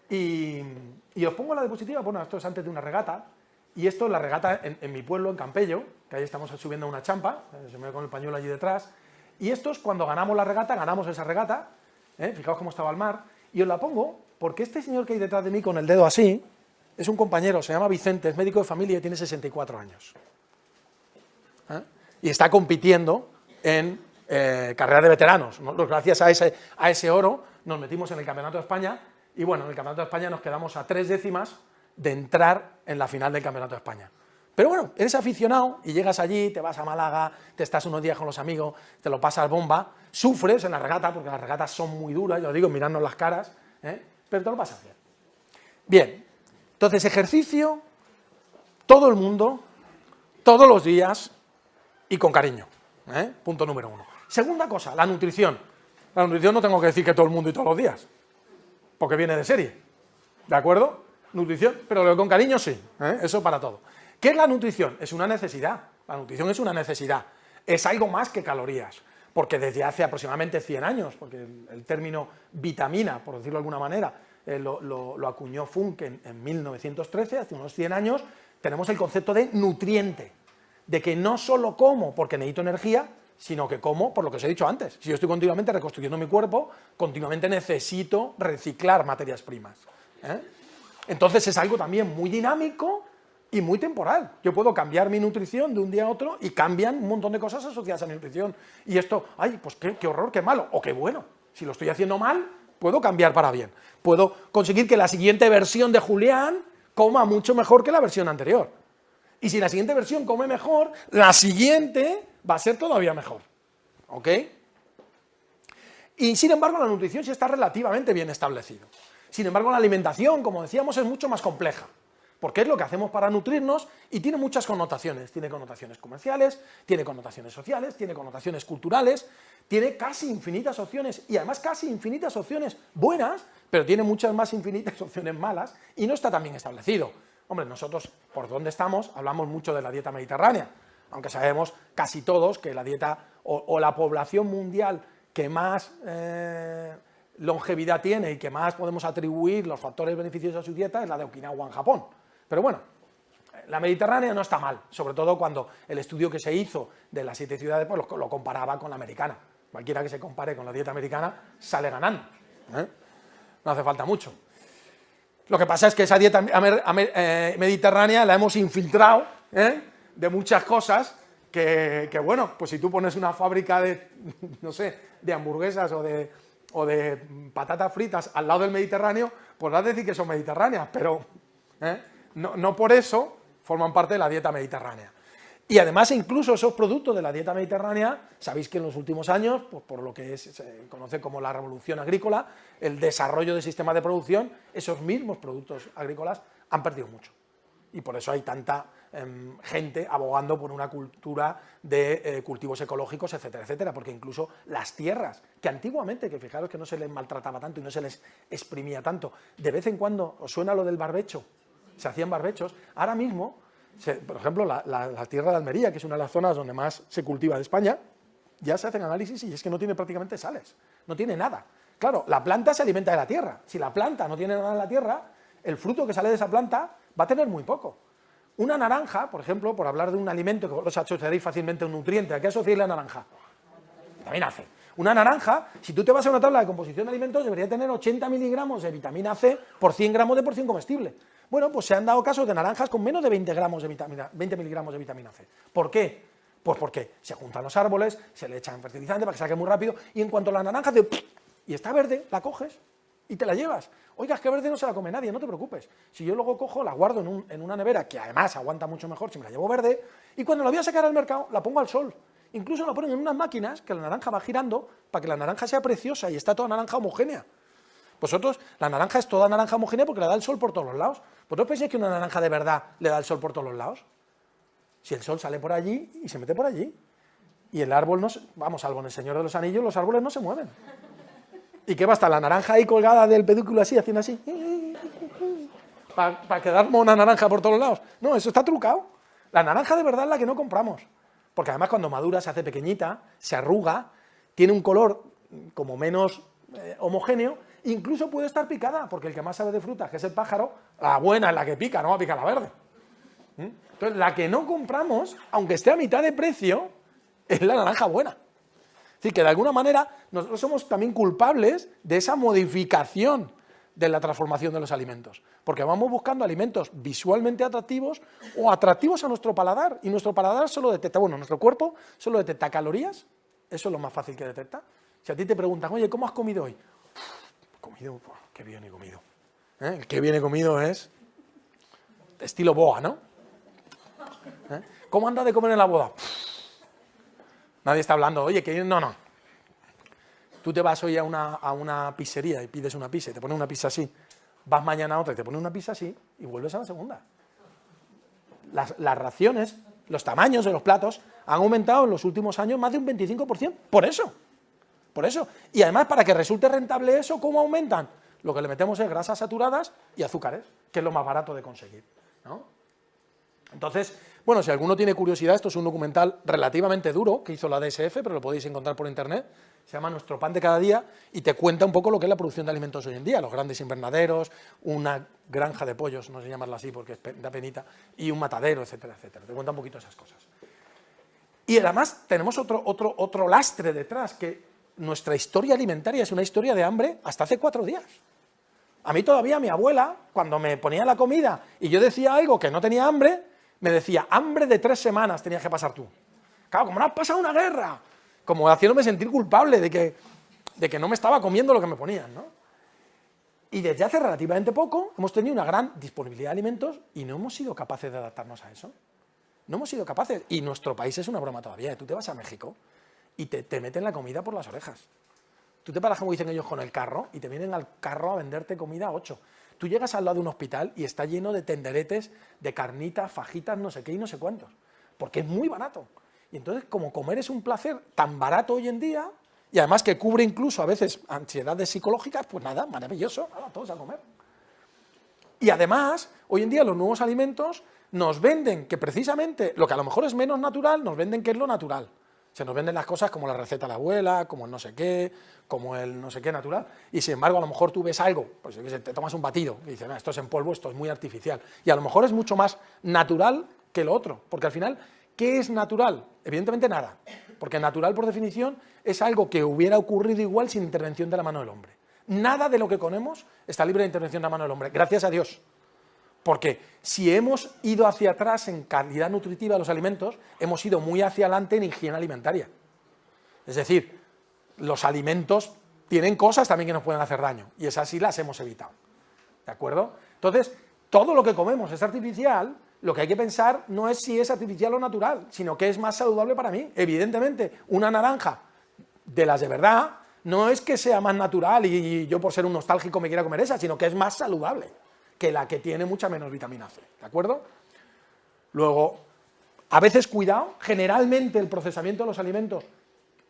y os pongo la diapositiva, bueno, esto es antes de una regata, y esto es la regata en mi pueblo, en Campello, que ahí estamos subiendo una champa, se me ve con el pañuelo allí detrás, y esto es cuando ganamos la regata, ganamos esa regata, fijaos cómo estaba el mar, y os la pongo porque este señor que hay detrás de mí con el dedo así, es un compañero, se llama Vicente, es médico de familia y tiene 64 años. Y está compitiendo en carrera de veteranos, ¿no? Gracias a ese oro nos metimos en el Campeonato de España, y bueno, en el Campeonato de España nos quedamos a 3 décimas de entrar en la final del Campeonato de España. Pero bueno, eres aficionado y llegas allí, te vas a Málaga, te estás unos días con los amigos, te lo pasas bomba, sufres en la regata, porque las regatas son muy duras, yo os digo, mirarnos las caras, pero te lo pasas bien. Bien, entonces ejercicio, todo el mundo, todos los días y con cariño, punto número 1. Segunda cosa, la nutrición. La nutrición no tengo que decir que todo el mundo y todos los días, porque viene de serie, ¿de acuerdo? Nutrición, pero con cariño sí, eso para todo. ¿Qué es la nutrición? Es una necesidad, la nutrición es una necesidad, es algo más que calorías, porque desde hace aproximadamente 100 años, porque el término vitamina, por decirlo de alguna manera, lo acuñó Funk en 1913, hace unos 100 años, tenemos el concepto de nutriente, de que no solo como porque necesito energía, sino que como por lo que os he dicho antes. Si yo estoy continuamente reconstruyendo mi cuerpo, continuamente necesito reciclar materias primas. Entonces es algo también muy dinámico y muy temporal. Yo puedo cambiar mi nutrición de un día a otro y cambian un montón de cosas asociadas a mi nutrición. Y esto, ay, pues qué horror, qué malo, o qué bueno. Si lo estoy haciendo mal, puedo cambiar para bien. Puedo conseguir que la siguiente versión de Julián coma mucho mejor que la versión anterior. Y si la siguiente versión come mejor, la siguiente va a ser todavía mejor. ¿Ok? Y sin embargo, la nutrición sí está relativamente bien establecido. Sin embargo, la alimentación, como decíamos, es mucho más compleja, porque es lo que hacemos para nutrirnos y tiene muchas connotaciones. Tiene connotaciones comerciales, tiene connotaciones sociales, tiene connotaciones culturales, tiene casi infinitas opciones, y además casi infinitas opciones buenas, pero tiene muchas más infinitas opciones malas, y no está tan bien establecido. Hombre, nosotros, por donde estamos, hablamos mucho de la dieta mediterránea, aunque sabemos casi todos que la dieta o la población mundial que más longevidad tiene y que más podemos atribuir los factores beneficiosos a su dieta es la de Okinawa en Japón. Pero bueno, la mediterránea no está mal, sobre todo cuando el estudio que se hizo de las 7 ciudades pues lo comparaba con la americana. Cualquiera que se compare con la dieta americana sale ganando, no hace falta mucho. Lo que pasa es que esa dieta mediterránea la hemos infiltrado de muchas cosas que, bueno, pues si tú pones una fábrica de, no sé, de hamburguesas o de patatas fritas al lado del Mediterráneo, pues vas a decir que son mediterráneas, pero no por eso forman parte de la dieta mediterránea. Y además incluso esos productos de la dieta mediterránea, sabéis que en los últimos años, pues por lo que se conoce como la revolución agrícola, el desarrollo de sistemas de producción, esos mismos productos agrícolas han perdido mucho. Y por eso hay tanta gente abogando por una cultura de cultivos ecológicos, etcétera, etcétera, porque incluso las tierras, que antiguamente, que fijaros que no se les maltrataba tanto y no se les exprimía tanto, de vez en cuando, ¿os suena lo del barbecho? Se hacían barbechos, ahora mismo, por ejemplo, la tierra de Almería, que es una de las zonas donde más se cultiva de España, ya se hacen análisis y es que no tiene prácticamente sales, no tiene nada. Claro, la planta se alimenta de la tierra, si la planta no tiene nada en la tierra, el fruto que sale de esa planta va a tener muy poco. Una naranja, por ejemplo, por hablar de un alimento que vosotros asociaréis fácilmente a un nutriente, ¿a qué asociáis la naranja? Vitamina C. Una naranja, si tú te vas a una tabla de composición de alimentos, debería tener 80 miligramos de vitamina C por 100 gramos de porción comestible. Bueno, pues se han dado casos de naranjas con menos de 20 miligramos de vitamina C. ¿Por qué? Pues porque se juntan los árboles, se le echan fertilizante para que saque muy rápido, y en cuanto la naranja y está verde, la coges y te la llevas. Oiga, es que verde no se la come nadie, no te preocupes. Si yo luego cojo, la guardo en una nevera, que además aguanta mucho mejor si me la llevo verde, y cuando la voy a sacar al mercado, la pongo al sol. Incluso la ponen en unas máquinas que la naranja va girando para que la naranja sea preciosa y está toda naranja homogénea. Vosotros, la naranja es toda naranja homogénea porque le da el sol por todos los lados. ¿Vosotros pensáis que una naranja de verdad le da el sol por todos los lados? Si el sol sale por allí y se mete por allí. Y el árbol no se... Vamos, salvo en El Señor de los Anillos, los árboles no se mueven. ¿Y qué va a estar la naranja ahí colgada del pedúnculo así, haciendo así? ¿Para quedar una naranja por todos lados? No, eso está trucado. La naranja de verdad es la que no compramos. Porque además cuando madura se hace pequeñita, se arruga, tiene un color como menos homogéneo, incluso puede estar picada, porque el que más sabe de frutas, que es el pájaro, la buena es la que pica, no va a picar la verde. Entonces, la que no compramos, aunque esté a mitad de precio, es la naranja buena. Es decir, que de alguna manera nosotros somos también culpables de esa modificación de la transformación de los alimentos, porque vamos buscando alimentos visualmente atractivos o atractivos a nuestro paladar, y nuestro paladar solo detecta, bueno, nuestro cuerpo solo detecta calorías, eso es lo más fácil que detecta. Si a ti te preguntan, oye, ¿cómo has comido hoy? He comido, qué bien he comido. El qué bien he comido es estilo boa, ¿no? ¿Cómo anda de comer en la boda? Nadie está hablando, oye, que no. Tú te vas hoy a una pizzería y pides una pizza y te ponen una pizza así, vas mañana a otra y te ponen una pizza así y vuelves a la segunda. Las raciones, los tamaños de los platos han aumentado en los últimos años más de un 25%, por eso. Y además, para que resulte rentable eso, ¿cómo aumentan? Lo que le metemos es grasas saturadas y azúcares, que es lo más barato de conseguir, ¿no? Entonces, bueno, si alguno tiene curiosidad, esto es un documental relativamente duro que hizo la DSF, pero lo podéis encontrar por internet, se llama Nuestro pan de cada día y te cuenta un poco lo que es la producción de alimentos hoy en día, los grandes invernaderos, una granja de pollos, no sé llamarla así porque da penita, y un matadero, etcétera, etcétera. Te cuenta un poquito esas cosas. Y además tenemos otro lastre detrás, que nuestra historia alimentaria es una historia de hambre hasta hace 4 días. A mí todavía mi abuela, cuando me ponía la comida y yo decía algo que no tenía hambre, me decía, hambre de 3 semanas tenías que pasar tú. Claro, como no has pasado una guerra, como haciéndome sentir culpable de que no me estaba comiendo lo que me ponían, ¿no? Y desde hace relativamente poco hemos tenido una gran disponibilidad de alimentos y no hemos sido capaces de adaptarnos a eso. No hemos sido capaces. Y nuestro país es una broma todavía. Tú te vas a México y te meten la comida por las orejas. Tú te paras, como dicen ellos, con el carro y te vienen al carro a venderte comida a 8. Tú llegas al lado de un hospital y está lleno de tenderetes, de carnitas, fajitas, no sé qué y no sé cuántos, porque es muy barato. Y entonces, como comer es un placer tan barato hoy en día, y además que cubre incluso a veces ansiedades psicológicas, pues nada, maravilloso, nada, todos a comer. Y además, hoy en día los nuevos alimentos nos venden que precisamente lo que a lo mejor es menos natural, nos venden que es lo natural. Se nos venden las cosas como la receta de la abuela, como el no sé qué, como el no sé qué natural. Y sin embargo, a lo mejor tú ves algo, pues te tomas un batido y dices, esto es en polvo, esto es muy artificial. Y a lo mejor es mucho más natural que lo otro. Porque al final, ¿qué es natural? Evidentemente nada. Porque natural, por definición, es algo que hubiera ocurrido igual sin intervención de la mano del hombre. Nada de lo que comemos está libre de intervención de la mano del hombre. Gracias a Dios. Porque si hemos ido hacia atrás en calidad nutritiva de los alimentos, hemos ido muy hacia adelante en higiene alimentaria. Es decir, los alimentos tienen cosas también que nos pueden hacer daño, y esas sí las hemos evitado. ¿De acuerdo? Entonces, todo lo que comemos es artificial, lo que hay que pensar no es si es artificial o natural, sino que es más saludable para mí. Evidentemente, una naranja de las de verdad no es que sea más natural y yo por ser un nostálgico me quiera comer esa, sino que es más saludable que la que tiene mucha menos vitamina C, ¿de acuerdo? Luego, a veces, cuidado, generalmente el procesamiento de los alimentos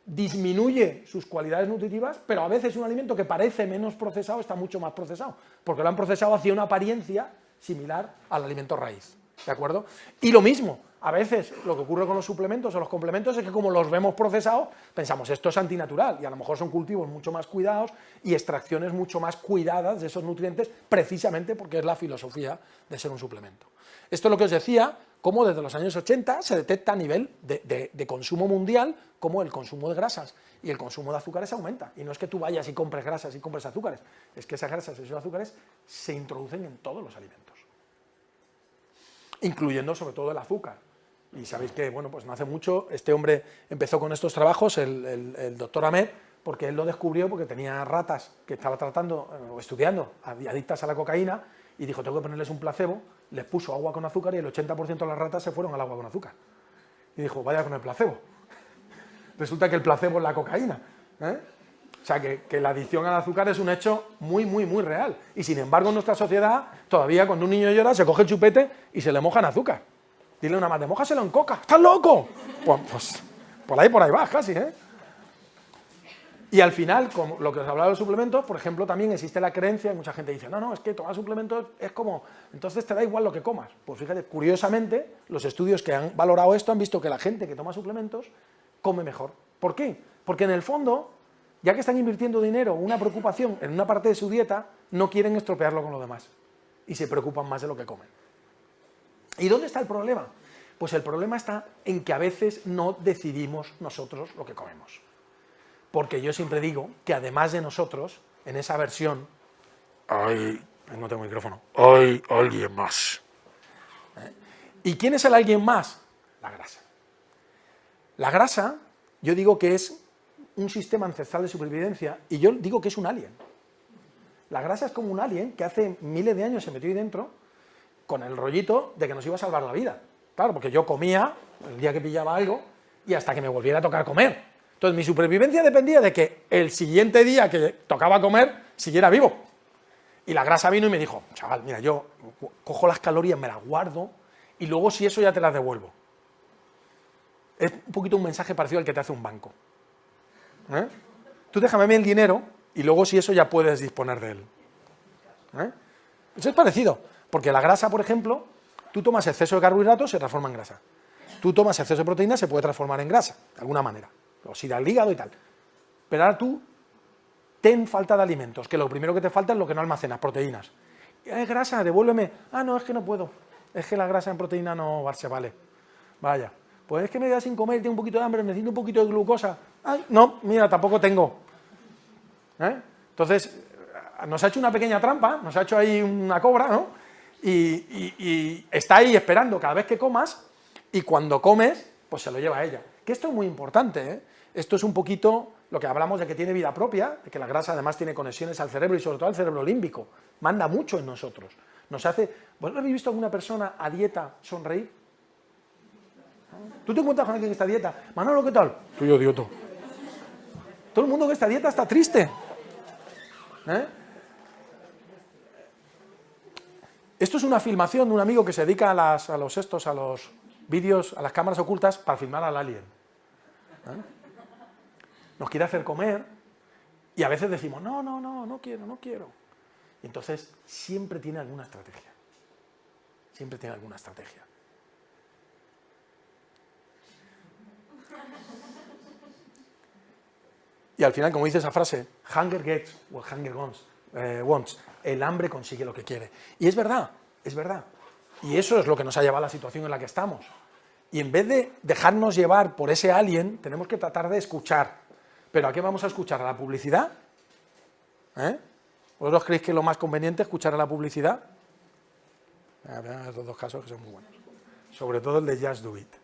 disminuye sus cualidades nutritivas, pero a veces un alimento que parece menos procesado está mucho más procesado, porque lo han procesado hacia una apariencia similar al alimento raíz, ¿de acuerdo? Y lo mismo, a veces lo que ocurre con los suplementos o los complementos es que como los vemos procesados, pensamos esto es antinatural, y a lo mejor son cultivos mucho más cuidados y extracciones mucho más cuidadas de esos nutrientes, precisamente porque es la filosofía de ser un suplemento. Esto es lo que os decía, cómo desde los años 80 se detecta a nivel de consumo mundial cómo el consumo de grasas y el consumo de azúcares aumenta. Y no es que tú vayas y compres grasas y compres azúcares, es que esas grasas y esos azúcares se introducen en todos los alimentos, incluyendo sobre todo el azúcar. Y sabéis que, bueno, pues no hace mucho este hombre empezó con estos trabajos, el doctor Ahmed, porque él lo descubrió porque tenía ratas que estaba tratando o estudiando adictas a la cocaína y dijo, tengo que ponerles un placebo, les puso agua con azúcar y el 80% de las ratas se fueron al agua con azúcar. Y dijo, vaya con el placebo. Resulta que el placebo es la cocaína. O sea, que la adicción al azúcar es un hecho muy, muy, muy real. Y sin embargo, en nuestra sociedad, todavía cuando un niño llora, se coge el chupete y se le moja en azúcar. Dile a una madre, mójaselo en coca, ¿estás loco? Pues por ahí vas casi, ¿eh? Y al final, como lo que os hablaba de los suplementos, por ejemplo, también existe la creencia, y mucha gente dice, no, es que tomar suplementos es como, entonces te da igual lo que comas. Pues fíjate, curiosamente, los estudios que han valorado esto han visto que la gente que toma suplementos come mejor. ¿Por qué? Porque en el fondo, ya que están invirtiendo dinero, una preocupación en una parte de su dieta, no quieren estropearlo con lo demás. Y se preocupan más de lo que comen. ¿Y dónde está el problema? Pues el problema está en que a veces no decidimos nosotros lo que comemos. Porque yo siempre digo que además de nosotros, en esa versión, no tengo micrófono, hay alguien más. ¿Y quién es el alguien más? La grasa. La grasa, yo digo que es un sistema ancestral de supervivencia y yo digo que es un alien. La grasa es como un alien que hace miles de años se metió ahí dentro con el rollito de que nos iba a salvar la vida. Claro, porque yo comía el día que pillaba algo y hasta que me volviera a tocar comer. Entonces mi supervivencia dependía de que el siguiente día que tocaba comer siguiera vivo. Y la grasa vino y me dijo, chaval, mira, yo cojo las calorías, me las guardo y luego si eso ya te las devuelvo. Es un poquito un mensaje parecido al que te hace un banco. Tú déjame a mí el dinero y luego si eso ya puedes disponer de él. Eso es parecido, porque la grasa, por ejemplo, tú tomas exceso de carbohidratos, se transforma en grasa. Tú tomas exceso de proteína, se puede transformar en grasa, de alguna manera. Oxida el hígado y tal. Pero ahora tú ten falta de alimentos, que lo primero que te falta es lo que no almacenas, proteínas. Es grasa, devuélveme. No, es que no puedo. Es que la grasa en proteína no se vale. Vaya. Pues es que me queda sin comer, tengo un poquito de hambre, necesito un poquito de glucosa. No, mira, tampoco tengo. Entonces, nos ha hecho una pequeña trampa, nos ha hecho ahí una cobra, ¿no? Y está ahí esperando cada vez que comas, y cuando comes, pues se lo lleva a ella. Que esto es muy importante, ¿eh? Esto es un poquito lo que hablamos de que tiene vida propia, de que la grasa además tiene conexiones al cerebro y sobre todo al cerebro límbico. Manda mucho en nosotros. Nos hace... ¿Vosotros habéis visto a alguna persona a dieta sonreír? ¿Tú te encuentras con alguien que está a dieta? Manolo, ¿qué tal? Estoy odioso. Todo el mundo que está a dieta está triste. Esto es una filmación de un amigo que se dedica a los vídeos, a las cámaras ocultas para filmar al alien. Nos quiere hacer comer y a veces decimos, no quiero. Y entonces siempre tiene alguna estrategia. Siempre tiene alguna estrategia. Y al final, como dice esa frase, hunger gets what hunger wants. El hambre consigue lo que quiere. Y es verdad, es verdad. Y eso es lo que nos ha llevado a la situación en la que estamos. Y en vez de dejarnos llevar por ese alien, tenemos que tratar de escuchar. ¿Pero a qué vamos a escuchar? ¿A la publicidad? ¿Vosotros creéis que es lo más conveniente escuchar a la publicidad? Estos dos casos que son muy buenos. Sobre todo el de Just Do It.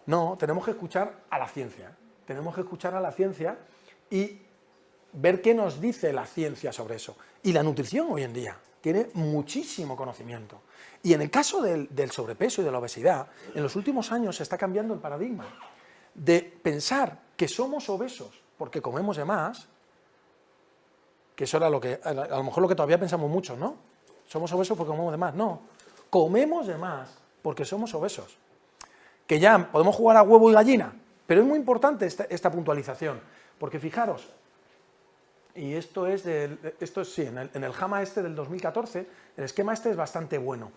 No, tenemos que escuchar a la ciencia. Tenemos que escuchar a la ciencia y ver qué nos dice la ciencia sobre eso. Y la nutrición hoy en día tiene muchísimo conocimiento. Y en el caso del sobrepeso y de la obesidad, en los últimos años se está cambiando el paradigma de pensar que somos obesos porque comemos de más, que eso era a lo mejor lo que todavía pensamos mucho, ¿no? Somos obesos porque comemos de más. No, comemos de más porque somos obesos. Que ya podemos jugar a huevo y gallina, pero es muy importante esta puntualización, porque fijaros, y esto es sí, en el JAMA este del 2014, el esquema este es bastante bueno.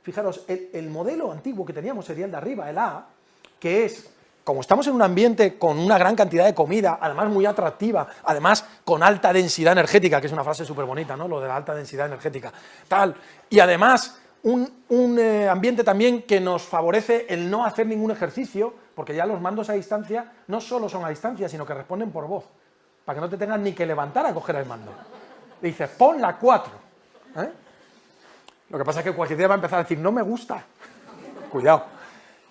Fijaros, el modelo antiguo que teníamos sería el de arriba, el A, que es, como estamos en un ambiente con una gran cantidad de comida, además muy atractiva, además con alta densidad energética, que es una frase súper bonita, ¿no? Lo de la alta densidad energética, tal, y además un ambiente también que nos favorece el no hacer ningún ejercicio, porque ya los mandos a distancia no solo son a distancia, sino que responden por voz, para que no te tengas ni que levantar a coger el mando. Le dices, pon la 4. Lo que pasa es que cualquier día va a empezar a decir, no me gusta. Cuidado.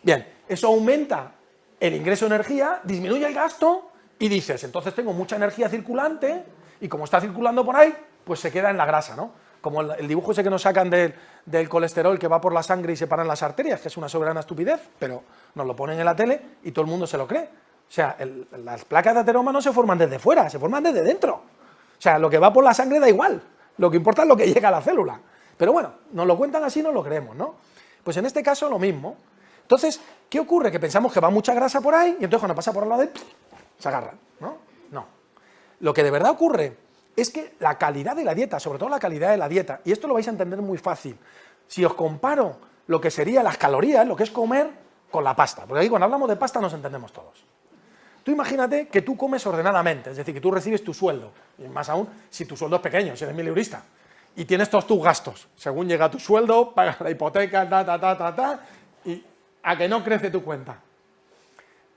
Bien, eso aumenta el ingreso de energía, disminuye el gasto y dices, entonces tengo mucha energía circulante y como está circulando por ahí, pues se queda en la grasa, ¿no? Como el dibujo ese que nos sacan del colesterol que va por la sangre y se paran las arterias, que es una soberana estupidez, pero nos lo ponen en la tele y todo el mundo se lo cree. O sea, las placas de ateroma no se forman desde fuera, se forman desde dentro. O sea, lo que va por la sangre da igual, lo que importa es lo que llega a la célula. Pero bueno, nos lo cuentan así, nos lo creemos, ¿no? Pues en este caso lo mismo. Entonces, ¿qué ocurre? Que pensamos que va mucha grasa por ahí y entonces cuando pasa por al lado de él, se agarra, ¿no? No. Lo que de verdad ocurre es que la calidad de la dieta, sobre todo la calidad de la dieta, y esto lo vais a entender muy fácil, si os comparo lo que serían las calorías, lo que es comer, con la pasta, porque aquí cuando hablamos de pasta nos entendemos todos. Tú imagínate que tú comes ordenadamente, es decir, que tú recibes tu sueldo, y más aún si tu sueldo es pequeño, si eres mileurista, y tienes todos tus gastos, según llega tu sueldo, pagas la hipoteca, y a que no crece tu cuenta.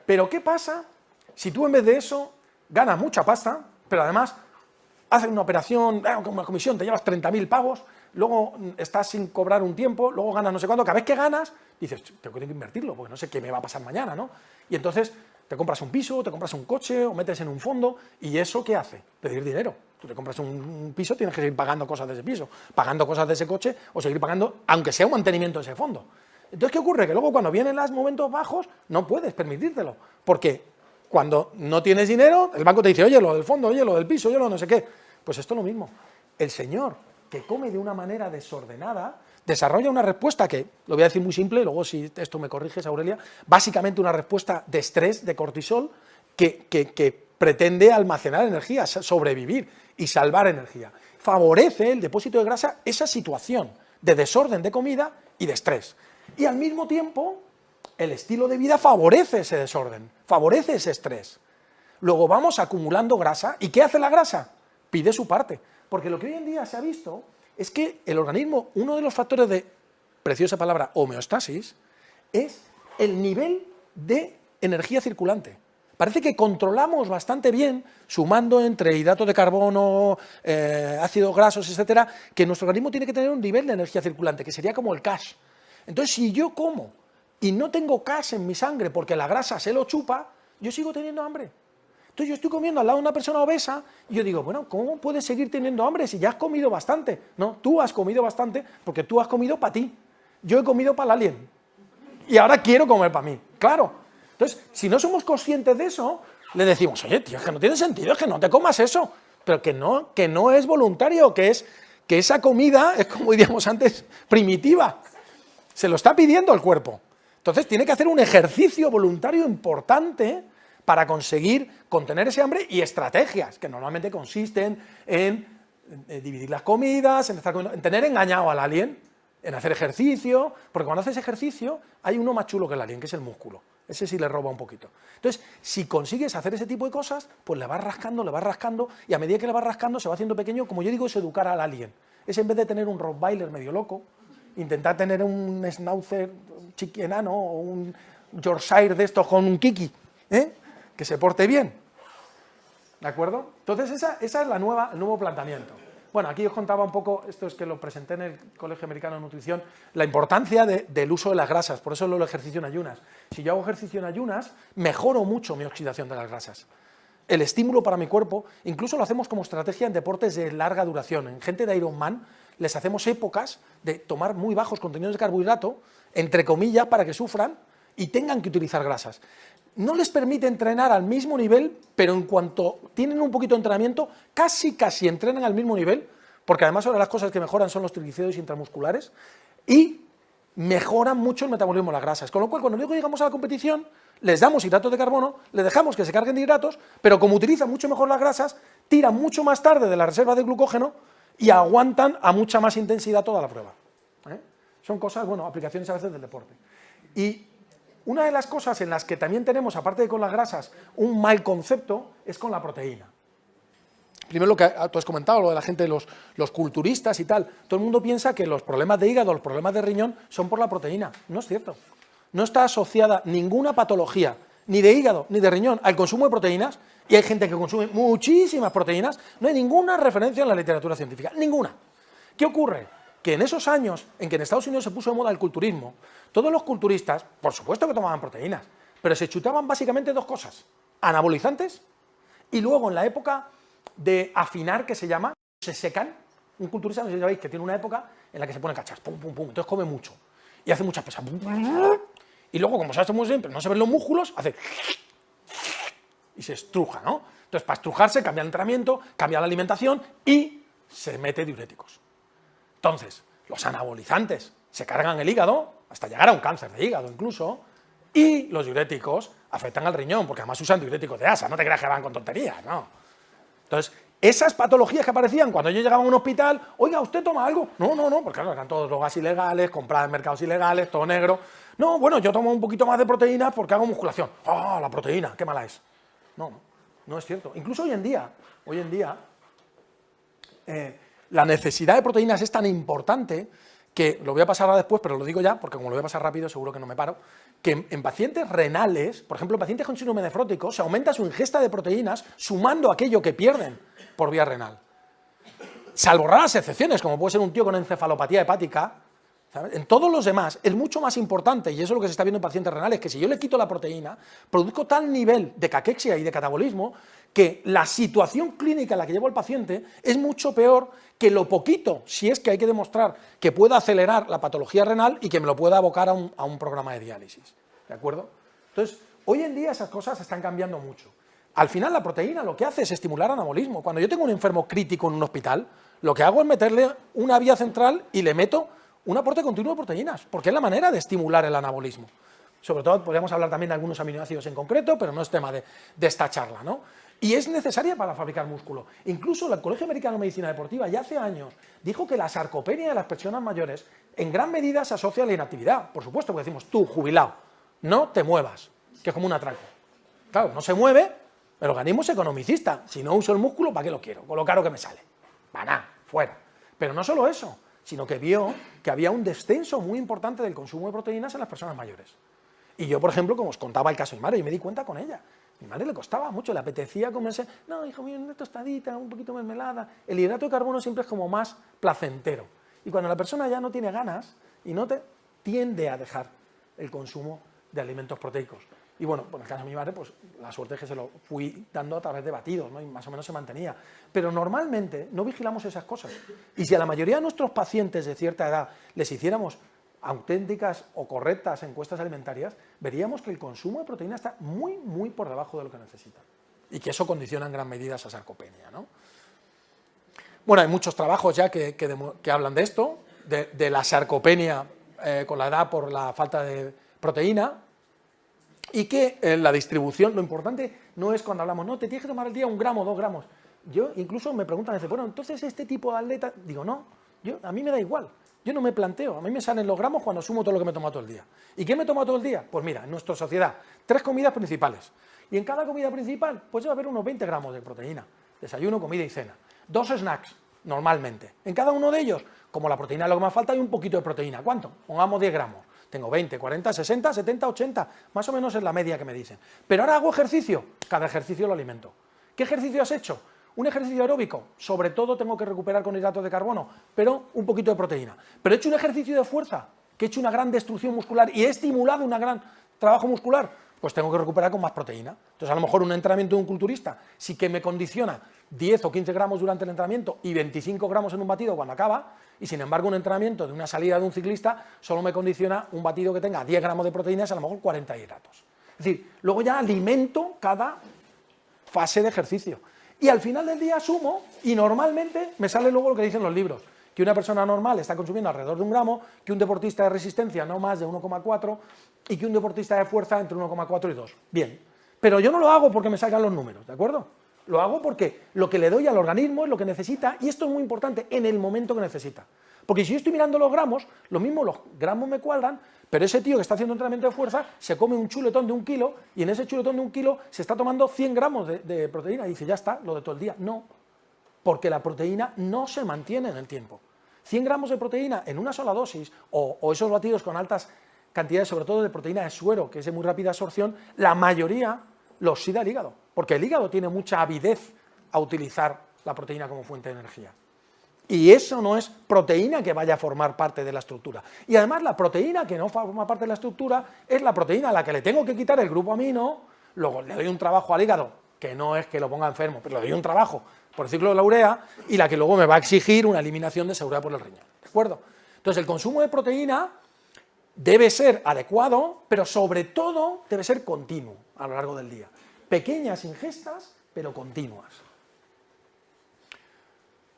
Pero ¿qué pasa si tú en vez de eso ganas mucha pasta, pero además haces una operación, con una comisión, te llevas 30.000 pavos, luego estás sin cobrar un tiempo, luego ganas no sé cuánto, cada vez que ganas, dices, tengo que invertirlo, porque no sé qué me va a pasar mañana, ¿no? Y entonces te compras un piso, te compras un coche, o metes en un fondo, ¿y eso qué hace? Pedir dinero. Tú te compras un piso, tienes que seguir pagando cosas de ese piso, pagando cosas de ese coche, o seguir pagando, aunque sea un mantenimiento de ese fondo. Entonces, ¿qué ocurre? Que luego cuando vienen los momentos bajos, no puedes permitírtelo, porque cuando no tienes dinero, el banco te dice, oye, lo del fondo, oye, lo del piso, oye, lo no sé qué. Pues esto es lo mismo. El señor que come de una manera desordenada desarrolla una respuesta que, lo voy a decir muy simple, luego si esto me corriges, Aurelia, básicamente una respuesta de estrés, de cortisol, que pretende almacenar energía, sobrevivir y salvar energía. Favorece el depósito de grasa esa situación de desorden de comida y de estrés. Y al mismo tiempo, el estilo de vida favorece ese desorden, favorece ese estrés. Luego vamos acumulando grasa, ¿y qué hace la grasa? Pide su parte, porque lo que hoy en día se ha visto es que el organismo, uno de los factores de, preciosa palabra, homeostasis, es el nivel de energía circulante. Parece que controlamos bastante bien, sumando entre hidratos de carbono, ácidos grasos, etcétera, que nuestro organismo tiene que tener un nivel de energía circulante, que sería como el cash. Entonces, si yo como y no tengo cash en mi sangre porque la grasa se lo chupa, yo sigo teniendo hambre. Entonces yo estoy comiendo al lado de una persona obesa y yo digo, bueno, ¿cómo puedes seguir teniendo hambre si ya has comido bastante? No, tú has comido bastante porque tú has comido para ti. Yo he comido para el alien. Y ahora quiero comer para mí. Claro. Entonces, si no somos conscientes de eso, le decimos, oye, tío, es que no tiene sentido, es que no te comas eso. Pero que no es voluntario, que esa comida es, como diríamos antes, primitiva. Se lo está pidiendo el cuerpo. Entonces tiene que hacer un ejercicio voluntario importante para conseguir contener ese hambre y estrategias, que normalmente consisten en dividir las comidas, en tener engañado al alien, en hacer ejercicio, porque cuando haces ejercicio hay uno más chulo que el alien, que es el músculo. Ese sí le roba un poquito. Entonces, si consigues hacer ese tipo de cosas, pues le vas rascando, y a medida que le vas rascando se va haciendo pequeño, como yo digo, es educar al alien. Es en vez de tener un Rottweiler medio loco, intentar tener un Schnauzer chiqui enano o un Yorkshire de estos con un kiki, que se porte bien. ¿De acuerdo? Entonces, esa es el nuevo planteamiento. Bueno, aquí os contaba un poco, esto es que lo presenté en el Colegio Americano de Nutrición, la importancia del uso de las grasas, por eso lo del ejercicio en ayunas. Si yo hago ejercicio en ayunas, mejoro mucho mi oxidación de las grasas. El estímulo para mi cuerpo, incluso lo hacemos como estrategia en deportes de larga duración. En gente de Ironman les hacemos épocas de tomar muy bajos contenidos de carbohidrato, entre comillas, para que sufran y tengan que utilizar grasas. No les permite entrenar al mismo nivel, pero en cuanto tienen un poquito de entrenamiento, casi entrenan al mismo nivel, porque además ahora las cosas que mejoran son los triglicéridos intramusculares, y mejoran mucho el metabolismo de las grasas. Con lo cual, cuando luego llegamos a la competición, les damos hidratos de carbono, les dejamos que se carguen de hidratos, pero como utilizan mucho mejor las grasas, tiran mucho más tarde de la reserva de glucógeno y aguantan a mucha más intensidad toda la prueba. Son cosas, bueno, aplicaciones a veces del deporte. Y una de las cosas en las que también tenemos, aparte de con las grasas, un mal concepto, es con la proteína. Primero lo que tú has comentado, lo de la gente, los culturistas y tal, todo el mundo piensa que los problemas de hígado, los problemas de riñón son por la proteína. No es cierto. No está asociada ninguna patología, ni de hígado, ni de riñón, al consumo de proteínas, y hay gente que consume muchísimas proteínas, no hay ninguna referencia en la literatura científica, ninguna. ¿Qué ocurre? Que en esos años en que en Estados Unidos se puso de moda el culturismo, todos los culturistas, por supuesto que tomaban proteínas, pero se chutaban básicamente dos cosas, anabolizantes, y luego en la época de afinar, que se llama, se secan. Un culturista, no sé si sabéis, que tiene una época en la que se pone cachas, pum, pum, pum, entonces come mucho, y hace muchas pesas, y luego, como se hace muy bien, pero no se ven los músculos, hace y se estruja, ¿no? Entonces, para estrujarse, cambia el entrenamiento, cambia la alimentación y se mete diuréticos. Entonces, los anabolizantes se cargan el hígado, hasta llegar a un cáncer de hígado incluso, y los diuréticos afectan al riñón, porque además usan diuréticos de asa, no te creas que van con tonterías, ¿no? Entonces, esas patologías que aparecían cuando yo llegaba a un hospital, oiga, ¿usted toma algo? No, porque claro, eran todos drogas ilegales, compradas en mercados ilegales, todo negro. No, bueno, yo tomo un poquito más de proteína porque hago musculación. ¡Ah, la proteína! ¡Qué mala es! No es cierto. Incluso hoy en día, la necesidad de proteínas es tan importante que, lo voy a pasar ahora después, pero lo digo ya, porque como lo voy a pasar rápido, seguro que no me paro, que en pacientes renales, por ejemplo, pacientes con síndrome nefrótico, se aumenta su ingesta de proteínas sumando aquello que pierden por vía renal. Salvo raras excepciones, como puede ser un tío con encefalopatía hepática, ¿sabes? En todos los demás es mucho más importante, y eso es lo que se está viendo en pacientes renales, que si yo le quito la proteína, produzco tal nivel de caquexia y de catabolismo que la situación clínica en la que llevo al paciente es mucho peor que lo poquito, si es que hay que demostrar que pueda acelerar la patología renal y que me lo pueda abocar a un programa de diálisis. ¿De acuerdo? Entonces, hoy en día esas cosas están cambiando mucho. Al final la proteína lo que hace es estimular anabolismo. Cuando yo tengo un enfermo crítico en un hospital, lo que hago es meterle una vía central y le meto un aporte continuo de proteínas, porque es la manera de estimular el anabolismo. Sobre todo podríamos hablar también de algunos aminoácidos en concreto, pero no es tema de esta charla, ¿no? Y es necesaria para fabricar músculo. Incluso el Colegio Americano de Medicina Deportiva ya hace años dijo que la sarcopenia de las personas mayores en gran medida se asocia a la inactividad. Por supuesto, porque decimos, tú, jubilado, no te muevas, que es como un atraco. Claro, no se mueve, el organismo es economicista. Si no uso el músculo, ¿para qué lo quiero? Con lo caro que me sale. Baná, fuera. Pero no solo eso, sino que vio que había un descenso muy importante del consumo de proteínas en las personas mayores. Y yo, por ejemplo, como os contaba el caso de mi madre, yo me di cuenta con ella. A mi madre le costaba mucho, le apetecía comerse, no, hijo mío, una tostadita, un poquito de mermelada. El hidrato de carbono siempre es como más placentero. Y cuando la persona ya no tiene ganas y no te tiende a dejar el consumo de alimentos proteicos. Y bueno, en el caso de mi madre, pues la suerte es que se lo fui dando a través de batidos, ¿no? Y más o menos se mantenía. Pero normalmente no vigilamos esas cosas. Y si a la mayoría de nuestros pacientes de cierta edad les hiciéramos auténticas o correctas encuestas alimentarias, veríamos que el consumo de proteína está muy, muy por debajo de lo que necesitan. Y que eso condiciona en gran medida esa sarcopenia, ¿no? Bueno, hay muchos trabajos ya que hablan de esto, de la sarcopenia con la edad por la falta de proteína, y que la distribución, lo importante no es cuando hablamos, no, te tienes que tomar al día 1 gramo, 2 gramos. Yo incluso me preguntan, bueno, entonces este tipo de atleta, digo, no, a mí me da igual. Yo no me planteo, a mí me salen los gramos cuando sumo todo lo que me tomo todo el día. ¿Y qué me tomo todo el día? Pues mira, en nuestra sociedad, 3 comidas principales. Y en cada comida principal, pues va a haber unos 20 gramos de proteína. Desayuno, comida y cena. 2 snacks, normalmente. En cada uno de ellos, como la proteína es lo que más falta, hay un poquito de proteína. ¿Cuánto? Pongamos 10 gramos. Tengo 20, 40, 60, 70, 80. Más o menos es la media que me dicen. Pero ahora hago ejercicio. Cada ejercicio lo alimento. ¿Qué ejercicio has hecho? Un ejercicio aeróbico, sobre todo tengo que recuperar con hidratos de carbono, pero un poquito de proteína. Pero he hecho un ejercicio de fuerza, que he hecho una gran destrucción muscular y he estimulado un gran trabajo muscular, pues tengo que recuperar con más proteína. Entonces, a lo mejor un entrenamiento de un culturista sí que me condiciona 10 o 15 gramos durante el entrenamiento y 25 gramos en un batido cuando acaba, y sin embargo un entrenamiento de una salida de un ciclista solo me condiciona un batido que tenga 10 gramos de proteínas y a lo mejor 40 hidratos. Es decir, luego ya alimento cada fase de ejercicio. Y al final del día sumo y normalmente me sale luego lo que dicen los libros, que una persona normal está consumiendo alrededor de 1 gramo, que un deportista de resistencia no más de 1,4 y que un deportista de fuerza entre 1,4 y 2. Bien, pero yo no lo hago porque me salgan los números, ¿de acuerdo? Lo hago porque lo que le doy al organismo es lo que necesita, y esto es muy importante, en el momento que necesita. Porque si yo estoy mirando los gramos, lo mismo los gramos me cuadran, pero ese tío que está haciendo entrenamiento de fuerza se come un chuletón de 1 kilo y en ese chuletón de 1 kilo se está tomando 100 gramos de proteína y dice, ya está, lo de todo el día. No, porque la proteína no se mantiene en el tiempo. 100 gramos de proteína en una sola dosis, o esos batidos con altas cantidades, sobre todo de proteína de suero, que es de muy rápida absorción, la mayoría lo oxida el hígado, porque el hígado tiene mucha avidez a utilizar la proteína como fuente de energía. Y eso no es proteína que vaya a formar parte de la estructura. Y además la proteína que no forma parte de la estructura es la proteína a la que le tengo que quitar el grupo amino, luego le doy un trabajo al hígado, que no es que lo ponga enfermo, pero le doy un trabajo por el ciclo de la urea, y la que luego me va a exigir una eliminación de esa urea por el riñón, ¿de acuerdo? Entonces el consumo de proteína debe ser adecuado, pero sobre todo debe ser continuo a lo largo del día. Pequeñas ingestas, pero continuas.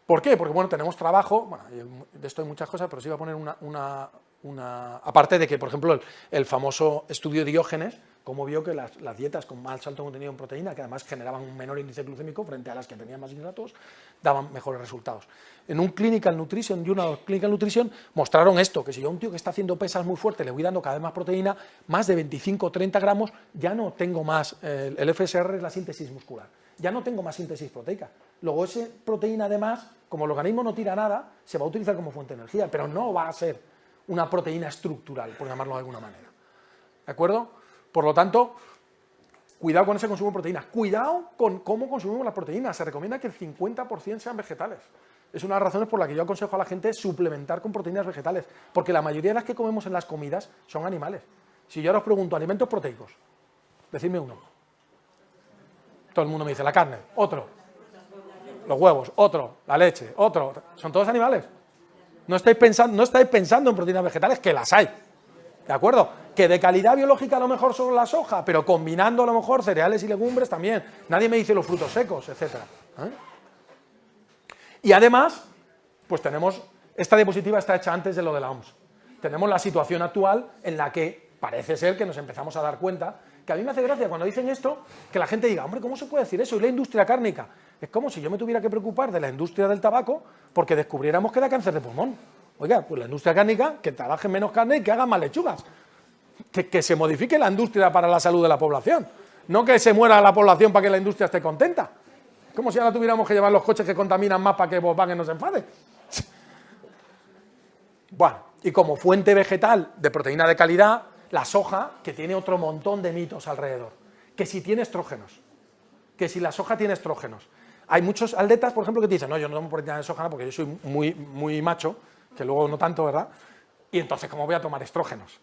¿Por qué? Porque, bueno, tenemos trabajo, bueno, de esto hay muchas cosas, pero sí voy a poner aparte de que, por ejemplo, el famoso estudio de Diógenes, como vio que las dietas con más alto contenido en proteína, que además generaban un menor índice glucémico frente a las que tenían más hidratos, daban mejores resultados. En un Clinical Nutrition mostraron esto, que si yo a un tío que está haciendo pesas muy fuerte le voy dando cada vez más proteína, más de 25 o 30 gramos, ya no tengo más, el FSR es la síntesis muscular, ya no tengo más síntesis proteica. Luego esa proteína además, como el organismo no tira nada, se va a utilizar como fuente de energía, pero no va a ser una proteína estructural, por llamarlo de alguna manera. ¿De acuerdo? Por lo tanto, cuidado con ese consumo de proteínas. Cuidado con cómo consumimos las proteínas. Se recomienda que el 50% sean vegetales. Es una de las razones por las que yo aconsejo a la gente suplementar con proteínas vegetales, porque la mayoría de las que comemos en las comidas son animales. Si yo ahora os pregunto, alimentos proteicos, decidme uno. Todo el mundo me dice, la carne, otro. Los huevos, otro. La leche, otro. Son todos animales. No estáis pensando en proteínas vegetales, que las hay. ¿De acuerdo? Que de calidad biológica a lo mejor solo la soja, pero combinando a lo mejor cereales y legumbres también. Nadie me dice los frutos secos, etc. Y además, pues tenemos, esta diapositiva está hecha antes de lo de la OMS. Tenemos la situación actual en la que parece ser que nos empezamos a dar cuenta, que a mí me hace gracia cuando dicen esto, que la gente diga, hombre, ¿cómo se puede decir eso? Y la industria cárnica. Es como si yo me tuviera que preocupar de la industria del tabaco porque descubriéramos que da cáncer de pulmón. Oiga, pues la industria cárnica, que trabaje menos carne y que haga más lechugas. Que se modifique la industria para la salud de la población. No que se muera la población para que la industria esté contenta. Como si ahora tuviéramos que llevar los coches que contaminan más para que Volkswagen no se enfade. Bueno, y como fuente vegetal de proteína de calidad, la soja, que tiene otro montón de mitos alrededor. Que si tiene estrógenos. Que si la soja tiene estrógenos. Hay muchos atletas, por ejemplo, que te dicen, no, yo no tomo proteína de soja porque yo soy muy macho, que luego no tanto, ¿verdad? Y entonces, ¿cómo voy a tomar estrógenos?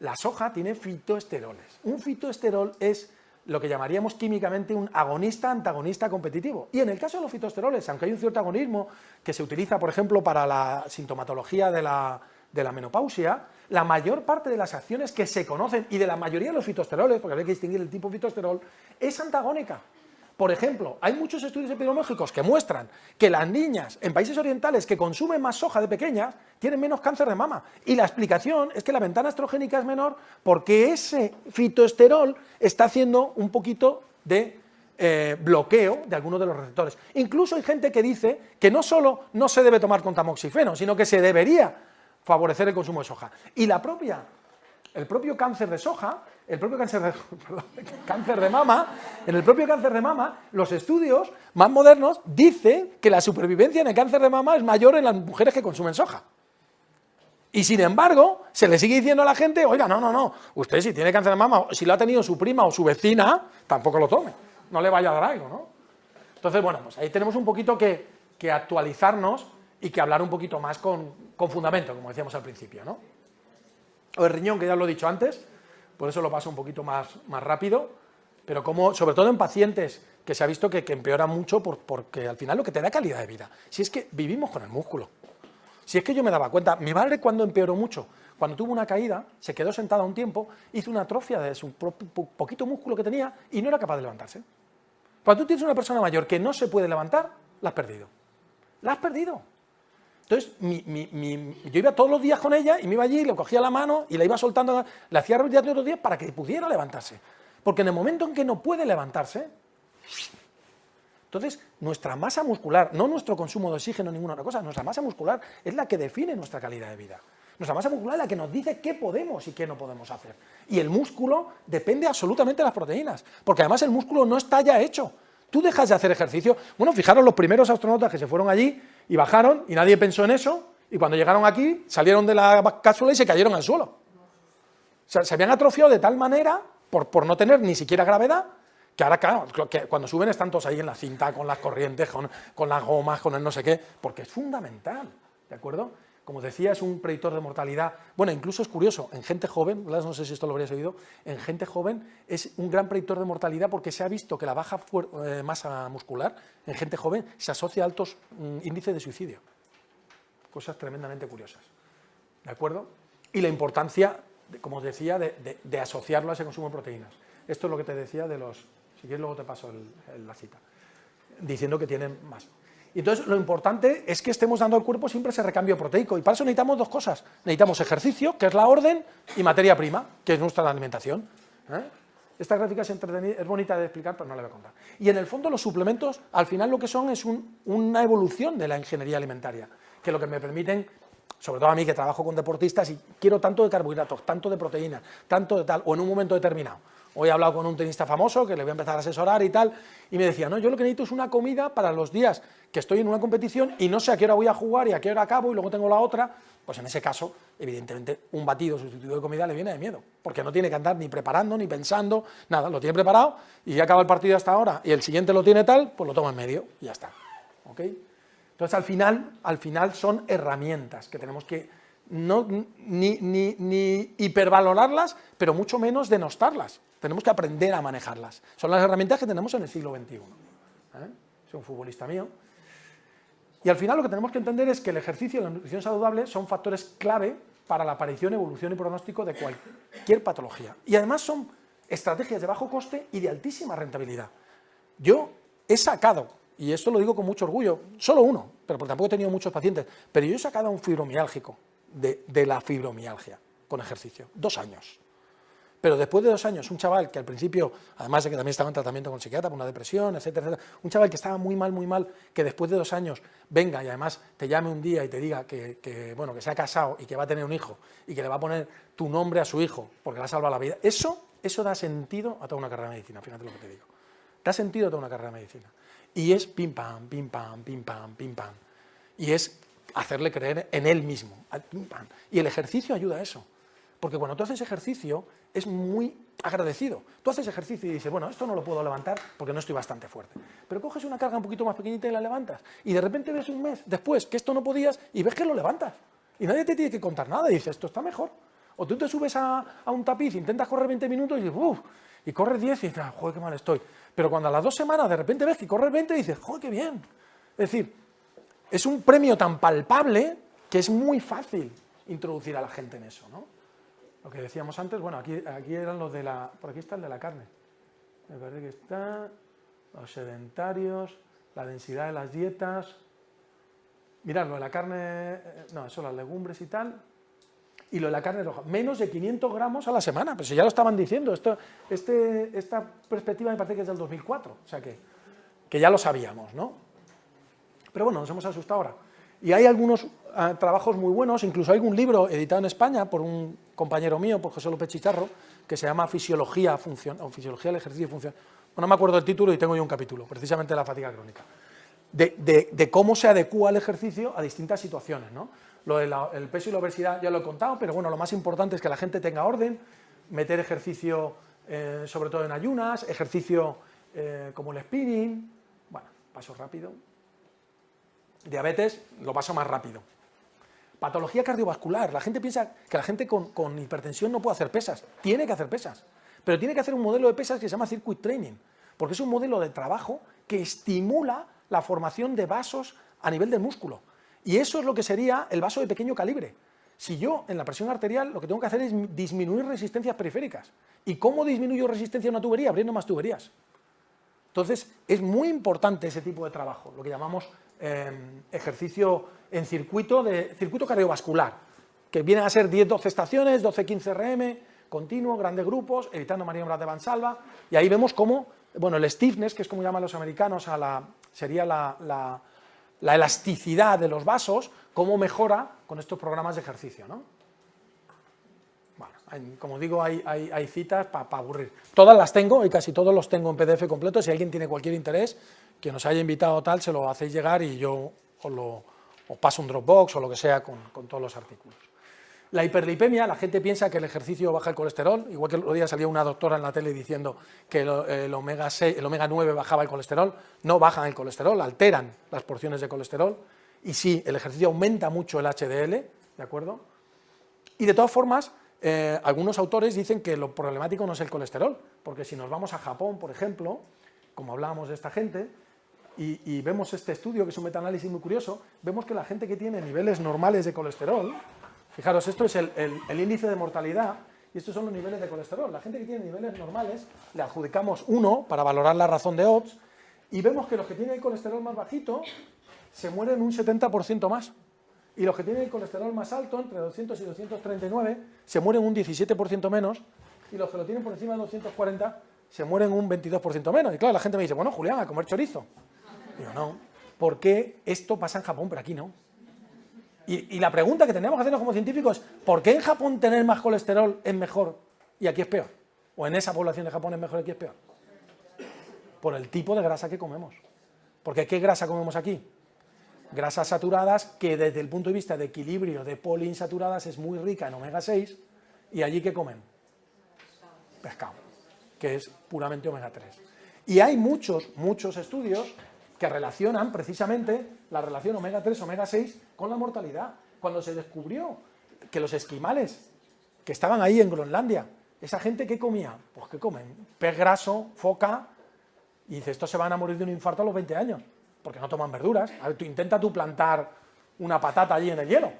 La soja tiene fitoesteroles. Un fitoesterol es lo que llamaríamos químicamente un agonista-antagonista competitivo. Y en el caso de los fitoesteroles, aunque hay un cierto agonismo que se utiliza, por ejemplo, para la sintomatología de la menopausia, la mayor parte de las acciones que se conocen y de la mayoría de los fitoesteroles, porque hay que distinguir el tipo de fitoesterol, es antagónica. Por ejemplo, hay muchos estudios epidemiológicos que muestran que las niñas en países orientales que consumen más soja de pequeñas tienen menos cáncer de mama. Y la explicación es que la ventana estrogénica es menor porque ese fitoesterol está haciendo un poquito de bloqueo de algunos de los receptores. Incluso hay gente que dice que no solo no se debe tomar con tamoxifeno, sino que se debería favorecer el consumo de soja. Y el propio cáncer de soja, el propio cáncer de mama, en el propio cáncer de mama, los estudios más modernos dicen que la supervivencia en el cáncer de mama es mayor en las mujeres que consumen soja. Y sin embargo, se le sigue diciendo a la gente, oiga, no, usted si tiene cáncer de mama, si lo ha tenido su prima o su vecina, tampoco lo tome, no le vaya a dar algo, ¿no? Entonces, bueno, pues ahí tenemos un poquito que actualizarnos y que hablar un poquito más con fundamento, como decíamos al principio, ¿no? O el riñón, que ya lo he dicho antes, por eso lo paso un poquito más rápido, pero como, sobre todo en pacientes que se ha visto que empeoran mucho porque al final lo que te da calidad de vida. Si es que vivimos con el músculo. Si es que yo me daba cuenta, mi madre cuando empeoró mucho, cuando tuvo una caída, se quedó sentada un tiempo, hizo una atrofia de su poquito músculo que tenía y no era capaz de levantarse. Cuando tú tienes una persona mayor que no se puede levantar, la has perdido. La has perdido. Entonces, yo iba todos los días con ella y me iba allí, le cogía la mano y la iba soltando, le hacía repeticiones todos los días para que pudiera levantarse. Porque en el momento en que no puede levantarse, entonces nuestra masa muscular, no nuestro consumo de oxígeno, ninguna otra cosa, nuestra masa muscular es la que define nuestra calidad de vida. Nuestra masa muscular es la que nos dice qué podemos y qué no podemos hacer. Y el músculo depende absolutamente de las proteínas, porque además el músculo no está ya hecho. Tú dejas de hacer ejercicio. Bueno, fijaros los primeros astronautas que se fueron allí y bajaron y nadie pensó en eso, y cuando llegaron aquí salieron de la cápsula y se cayeron al suelo. O sea, se habían atrofiado de tal manera, por no tener ni siquiera gravedad, que ahora, claro, que cuando suben están todos ahí en la cinta, con las corrientes, con las gomas, con el no sé qué, porque es fundamental, ¿de acuerdo? Como decía, es un predictor de mortalidad. Bueno, incluso es curioso, en gente joven, no sé si esto lo habrías oído, en gente joven es un gran predictor de mortalidad porque se ha visto que la baja masa muscular en gente joven se asocia a altos índices de suicidio. Cosas tremendamente curiosas, ¿de acuerdo? Y la importancia, como os decía, de asociarlo a ese consumo de proteínas. Esto es lo que te decía de los... Si quieres luego te paso la cita, diciendo que tienen más. Y entonces lo importante es que estemos dando al cuerpo siempre ese recambio proteico, y para eso necesitamos dos cosas. Necesitamos ejercicio, que es la orden, y materia prima, que es nuestra alimentación. Esta gráfica es bonita de explicar, pero no la voy a contar. Y en el fondo los suplementos, al final lo que son es una evolución de la ingeniería alimentaria, que lo que me permiten, sobre todo a mí que trabajo con deportistas y quiero tanto de carbohidratos, tanto de proteínas, tanto de tal, o en un momento determinado. Hoy he hablado con un tenista famoso que le voy a empezar a asesorar y tal, y me decía, no, yo lo que necesito es una comida para los días que estoy en una competición y no sé a qué hora voy a jugar y a qué hora acabo y luego tengo la otra. Pues en ese caso, evidentemente, un batido sustituido de comida le viene de miedo, porque no tiene que andar ni preparando, ni pensando, nada, lo tiene preparado y ya acaba el partido hasta ahora y el siguiente lo tiene tal, pues lo toma en medio y ya está. ¿Ok? Entonces, al final son herramientas que tenemos que ni hipervalorarlas, pero mucho menos denostarlas. Tenemos que aprender a manejarlas. Son las herramientas que tenemos en el siglo XXI. Soy un futbolista mío. Y al final lo que tenemos que entender es que el ejercicio y la nutrición saludable son factores clave para la aparición, evolución y pronóstico de cualquier patología. Y además son estrategias de bajo coste y de altísima rentabilidad. Yo he sacado, y esto lo digo con mucho orgullo, solo uno, pero porque tampoco he tenido muchos pacientes, pero yo he sacado a un fibromiálgico de la fibromialgia con ejercicio, 2 años. Pero después de 2 años, un chaval que al principio, además de que también estaba en tratamiento con psiquiatra por una depresión, etcétera, etcétera, un chaval que estaba muy mal, que después de 2 años venga y además te llame un día y te diga que se ha casado y que va a tener un hijo y que le va a poner tu nombre a su hijo porque le ha salvado la vida, eso da sentido a toda una carrera de medicina, fíjate lo que te digo. Da sentido a toda una carrera de medicina. Y es pim pam, pim pam, pim pam, pim pam. Y es hacerle creer en él mismo. Pim pam. Y el ejercicio ayuda a eso. Porque cuando tú haces ejercicio, es muy agradecido. Tú haces ejercicio y dices, bueno, esto no lo puedo levantar porque no estoy bastante fuerte. Pero coges una carga un poquito más pequeñita y la levantas. Y de repente ves un mes después que esto no podías y ves que lo levantas. Y nadie te tiene que contar nada y dices, esto está mejor. O tú te subes a un tapiz, intentas correr 20 minutos y dices, uff, y corres 10 y dices, joder, qué mal estoy. Pero cuando a las 2 semanas de repente ves que corres 20 y dices, joder, qué bien. Es decir, es un premio tan palpable que es muy fácil introducir a la gente en eso, ¿no? Lo que decíamos antes, bueno, aquí eran los de la... Por aquí está el de la carne. Me parece que está... Los sedentarios, la densidad de las dietas... Mirad, lo de la carne... No, eso, las legumbres y tal. Y lo de la carne roja. Menos de 500 gramos a la semana. Pero si ya lo estaban diciendo. Esta perspectiva me parece que es del 2004. O sea que ya lo sabíamos, ¿no? Pero bueno, nos hemos asustado ahora. Y hay algunos trabajos muy buenos, incluso hay un libro editado en España por un compañero mío, por José López Chicharro, que se llama Fisiología del Ejercicio y Función. Bueno, no me acuerdo del título y tengo yo un capítulo, precisamente de la fatiga crónica. De cómo se adecúa el ejercicio a distintas situaciones, ¿no? Lo del peso y la obesidad ya lo he contado, pero bueno, lo más importante es que la gente tenga orden, meter ejercicio sobre todo en ayunas, ejercicio como el spinning, bueno, paso rápido. Diabetes, lo paso más rápido. Patología cardiovascular. La gente piensa que la gente con hipertensión no puede hacer pesas. Tiene que hacer pesas. Pero tiene que hacer un modelo de pesas que se llama circuit training. Porque es un modelo de trabajo que estimula la formación de vasos a nivel del músculo. Y eso es lo que sería el vaso de pequeño calibre. Si yo, en la presión arterial, lo que tengo que hacer es disminuir resistencias periféricas. ¿Y cómo disminuyo resistencia a una tubería? Abriendo más tuberías. Entonces, es muy importante ese tipo de trabajo, lo que llamamos ejercicio en circuito cardiovascular, que vienen a ser 10-12 estaciones, 12-15 RM, continuo, grandes grupos, evitando maniobras de Valsalva, y ahí vemos cómo, bueno, el stiffness, que es como llaman los americanos, sería la elasticidad de los vasos, cómo mejora con estos programas de ejercicio, ¿no? Bueno, como digo, hay citas para aburrir. Todas las tengo y casi todos los tengo en PDF completo. Si alguien tiene cualquier interés, que nos haya invitado tal, se lo hacéis llegar y yo os paso un Dropbox o lo que sea con todos los artículos. La hiperlipemia, la gente piensa que el ejercicio baja el colesterol, igual que el otro día salía una doctora en la tele diciendo que el omega 9 bajaba el colesterol. No bajan el colesterol, alteran las porciones de colesterol, y sí, el ejercicio aumenta mucho el HDL, ¿de acuerdo? Y de todas formas, algunos autores dicen que lo problemático no es el colesterol, porque si nos vamos a Japón, por ejemplo, como hablábamos de esta gente, y vemos este estudio, que es un metaanálisis muy curioso, vemos que la gente que tiene niveles normales de colesterol, fijaros, esto es el índice de mortalidad, y estos son los niveles de colesterol. La gente que tiene niveles normales, le adjudicamos 1 para valorar la razón de Odds, y vemos que los que tienen el colesterol más bajito se mueren un 70% más. Y los que tienen el colesterol más alto, entre 200 y 239, se mueren un 17% menos, y los que lo tienen por encima de 240 se mueren un 22% menos. Y claro, la gente me dice, bueno, Julián, a comer chorizo. Digo, no, ¿por qué esto pasa en Japón, pero aquí no? Y la pregunta que tenemos que hacernos como científicos es, ¿por qué en Japón tener más colesterol es mejor y aquí es peor? ¿O en esa población de Japón es mejor y aquí es peor? Por el tipo de grasa que comemos. Porque ¿qué grasa comemos aquí? Grasas saturadas, que desde el punto de vista de equilibrio de poliinsaturadas es muy rica en omega 6, y allí ¿qué comen? Pescado, que es puramente omega 3. Y hay muchos estudios que relacionan precisamente la relación omega 3, omega 6 con la mortalidad. Cuando se descubrió que los esquimales que estaban ahí en Groenlandia, esa gente ¿qué comía? Pues ¿qué comen? Pez graso, foca, y dice, estos se van a morir de un infarto a los 20 años. Porque no toman verduras. A ver, intenta plantar una patata allí en el hielo.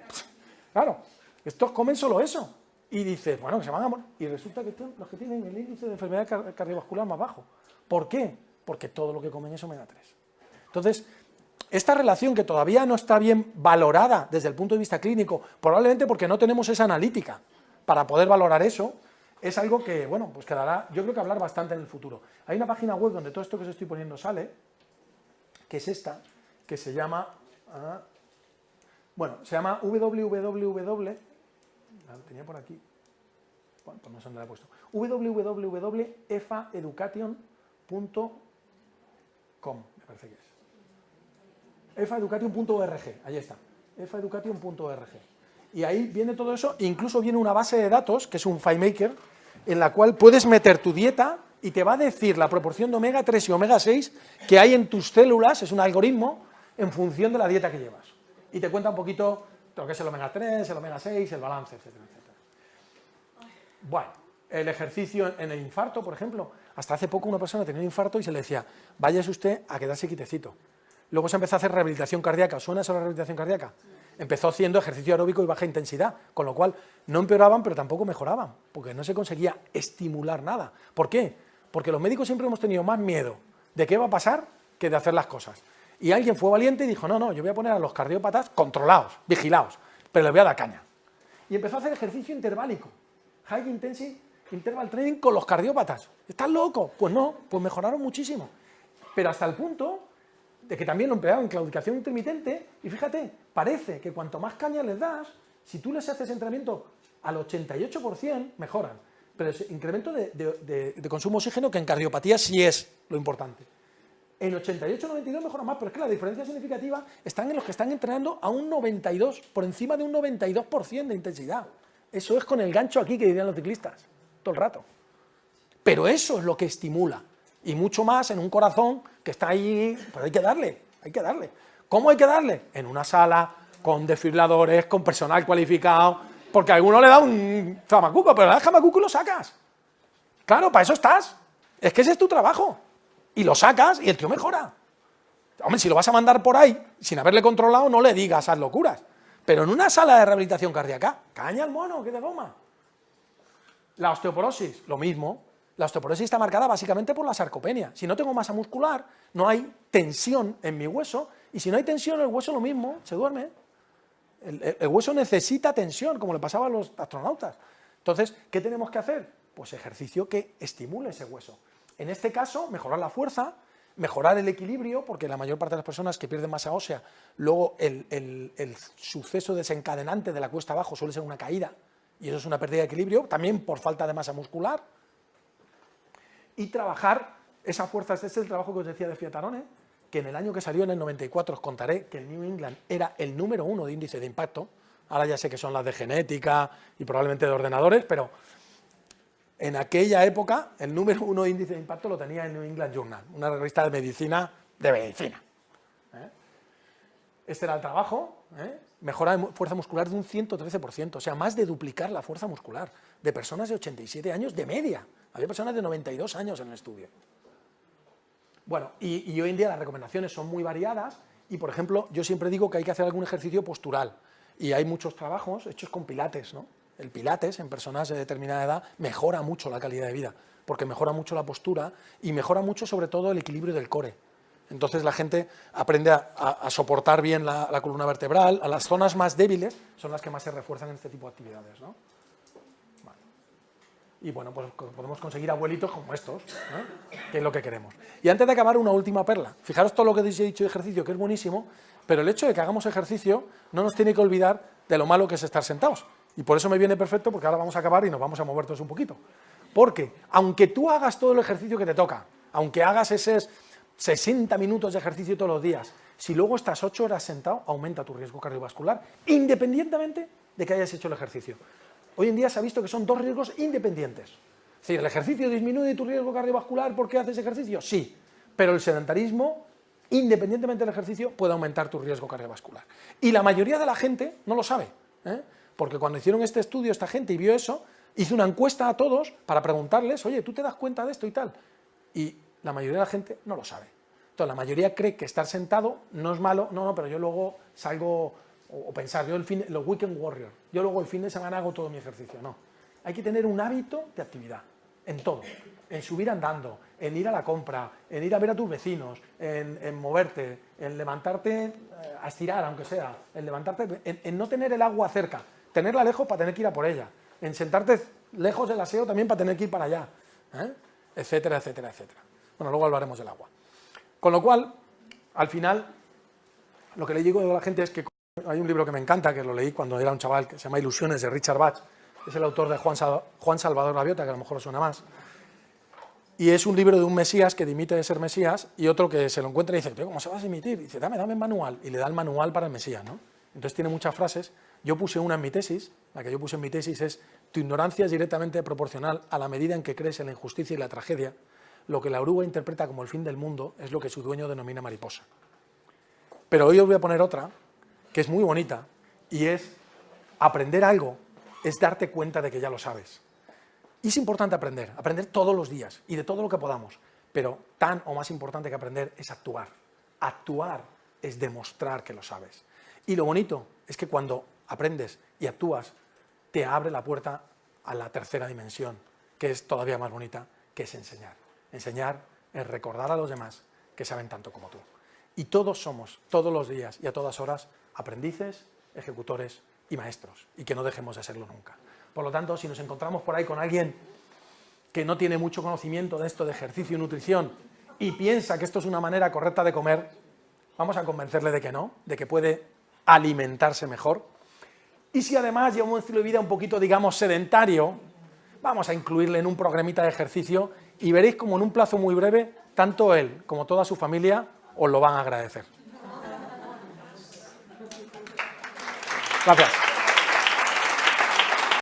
Claro, estos comen solo eso. Y dices, bueno, que se van a morir. Y resulta que los que tienen el índice de enfermedad cardiovascular más bajo. ¿Por qué? Porque todo lo que comen es omega 3. Entonces, esta relación, que todavía no está bien valorada desde el punto de vista clínico, probablemente porque no tenemos esa analítica para poder valorar eso, es algo que, bueno, pues quedará, yo creo que hablar bastante en el futuro. Hay una página web donde todo esto que os estoy poniendo sale, que es esta, que se llama, se llama www, la tenía por aquí, bueno, pues no sé dónde la he puesto, www.efaeducation.com, me parece que es. efaeducation.org, ahí está, efaeducation.org. Y ahí viene todo eso, e incluso viene una base de datos, que es un FileMaker, en la cual puedes meter tu dieta y te va a decir la proporción de omega 3 y omega 6 que hay en tus células, es un algoritmo, en función de la dieta que llevas. Y te cuenta un poquito lo que es el omega 3, el omega 6, el balance, etcétera, etcétera. Bueno, el ejercicio en el infarto, por ejemplo, hasta hace poco una persona tenía un infarto y se le decía, váyase usted a quedarse quietecito. Luego se empezó a hacer rehabilitación cardíaca. ¿Suena eso la rehabilitación cardíaca? Empezó haciendo ejercicio aeróbico y baja intensidad, con lo cual no empeoraban, pero tampoco mejoraban, porque no se conseguía estimular nada. ¿Por qué? Porque los médicos siempre hemos tenido más miedo de qué va a pasar que de hacer las cosas. Y alguien fue valiente y dijo, no, yo voy a poner a los cardiópatas controlados, vigilados, pero les voy a dar caña. Y empezó a hacer ejercicio interválico, high intensity interval training con los cardiópatas. ¿Estás loco? Pues no, pues mejoraron muchísimo. Pero hasta el punto de que también lo empleaban en claudicación intermitente, y fíjate, parece que cuanto más caña les das, si tú les haces entrenamiento al 88%, mejoran. Pero es incremento de consumo de oxígeno, que en cardiopatía sí es lo importante. En 88-92 mejoran más, pero es que la diferencia significativa están en los que están entrenando a un 92, por encima de un 92% de intensidad. Eso es con el gancho aquí que dirían los ciclistas, todo el rato. Pero eso es lo que estimula. Y mucho más en un corazón que está ahí, pues hay que darle. ¿Cómo hay que darle? En una sala, con desfibriladores, con personal cualificado, porque a alguno le da un jamacuco, pero le das jamacuco y lo sacas. Claro, para eso estás. Es que ese es tu trabajo. Y lo sacas y el tío mejora. Hombre, si lo vas a mandar por ahí, sin haberle controlado, no le digas esas locuras. Pero en una sala de rehabilitación cardíaca, caña al mono, que de goma. La osteoporosis, lo mismo. La osteoporosis está marcada básicamente por la sarcopenia. Si no tengo masa muscular, no hay tensión en mi hueso Y si no hay tensión, el hueso lo mismo, se duerme. El hueso necesita tensión, como le pasaba a los astronautas. Entonces, ¿qué tenemos que hacer? Pues ejercicio que estimule ese hueso. En este caso, mejorar la fuerza, mejorar el equilibrio, porque la mayor parte de las personas que pierden masa ósea, luego el suceso desencadenante de la cuesta abajo suele ser una caída, y eso es una pérdida de equilibrio, también por falta de masa muscular. Y trabajar esa fuerza, este es el trabajo que os decía de Fiatarone, que en el año que salió, en el 94, os contaré que el New England era el número 1 de índice de impacto. Ahora ya sé que son las de genética y probablemente de ordenadores, pero en aquella época el número 1 de índice de impacto lo tenía el New England Journal, una revista de medicina. Este era el trabajo, mejora de fuerza muscular de un 113%, o sea, más de duplicar la fuerza muscular de personas de 87 años de media. Había personas de 92 años en el estudio. Bueno, y hoy en día las recomendaciones son muy variadas y, por ejemplo, yo siempre digo que hay que hacer algún ejercicio postural y hay muchos trabajos hechos con pilates, ¿no? El pilates en personas de determinada edad mejora mucho la calidad de vida porque mejora mucho la postura y mejora mucho sobre todo el equilibrio del core. Entonces la gente aprende a soportar bien la columna vertebral, a las zonas más débiles son las que más se refuerzan en este tipo de actividades, ¿no? Y bueno, pues podemos conseguir abuelitos como estos, ¿no? Que es lo que queremos. Y antes de acabar, una última perla. Fijaros todo lo que os he dicho de ejercicio, que es buenísimo, pero el hecho de que hagamos ejercicio no nos tiene que olvidar de lo malo que es estar sentados. Y por eso me viene perfecto, porque ahora vamos a acabar y nos vamos a mover todos un poquito. Porque, aunque tú hagas todo el ejercicio que te toca, aunque hagas esos 60 minutos de ejercicio todos los días, si luego estás 8 horas sentado, aumenta tu riesgo cardiovascular, independientemente de que hayas hecho el ejercicio. Hoy en día se ha visto que son dos riesgos independientes. Es decir, ¿el ejercicio disminuye tu riesgo cardiovascular porque haces ejercicio? Sí, pero el sedentarismo, independientemente del ejercicio, puede aumentar tu riesgo cardiovascular. Y la mayoría de la gente no lo sabe, porque cuando hicieron este estudio, esta gente, y vio eso, hizo una encuesta a todos para preguntarles, oye, ¿tú te das cuenta de esto y tal? Y la mayoría de la gente no lo sabe. Entonces, la mayoría cree que estar sentado no es malo, no, pero yo luego salgo... O pensar, yo los weekend warrior, yo luego el fin de semana hago todo mi ejercicio. No, hay que tener un hábito de actividad, en todo, en subir andando, en ir a la compra, en ir a ver a tus vecinos, en moverte, en levantarte a estirar, aunque sea, en levantarte, en no tener el agua cerca, tenerla lejos para tener que ir a por ella, en sentarte lejos del aseo también para tener que ir para allá, etcétera, etcétera, etcétera. Bueno, luego hablaremos del agua. Con lo cual, al final, lo que le digo a la gente es que hay un libro que me encanta, que lo leí cuando era un chaval, que se llama Ilusiones, de Richard Bach, es el autor de Juan Salvador Gaviota, que a lo mejor os suena más, y es un libro de un Mesías que dimite de ser Mesías, y otro que se lo encuentra y dice, ¿pero cómo se vas a dimitir? Y dice, dame el manual, y le da el manual para el Mesías, ¿no? Entonces tiene muchas frases, yo puse una en mi tesis, la que yo puse en mi tesis es, tu ignorancia es directamente proporcional a la medida en que crees en la injusticia y la tragedia, lo que la oruga interpreta como el fin del mundo es lo que su dueño denomina mariposa. Pero hoy os voy a poner otra, que es muy bonita, y es aprender algo, es darte cuenta de que ya lo sabes. Y es importante aprender todos los días, y de todo lo que podamos, pero tan o más importante que aprender es actuar. Actuar es demostrar que lo sabes. Y lo bonito es que cuando aprendes y actúas, te abre la puerta a la tercera dimensión, que es todavía más bonita, que es enseñar. Enseñar es recordar a los demás que saben tanto como tú. Y todos somos, todos los días y a todas horas, aprendices, ejecutores y maestros, y que no dejemos de serlo nunca. Por lo tanto, si nos encontramos por ahí con alguien que no tiene mucho conocimiento de esto de ejercicio y nutrición y piensa que esto es una manera correcta de comer, vamos a convencerle de que no, de que puede alimentarse mejor. Y si además lleva un estilo de vida un poquito, digamos, sedentario, vamos a incluirle en un programita de ejercicio y veréis como en un plazo muy breve, tanto él como toda su familia os lo van a agradecer. Gracias.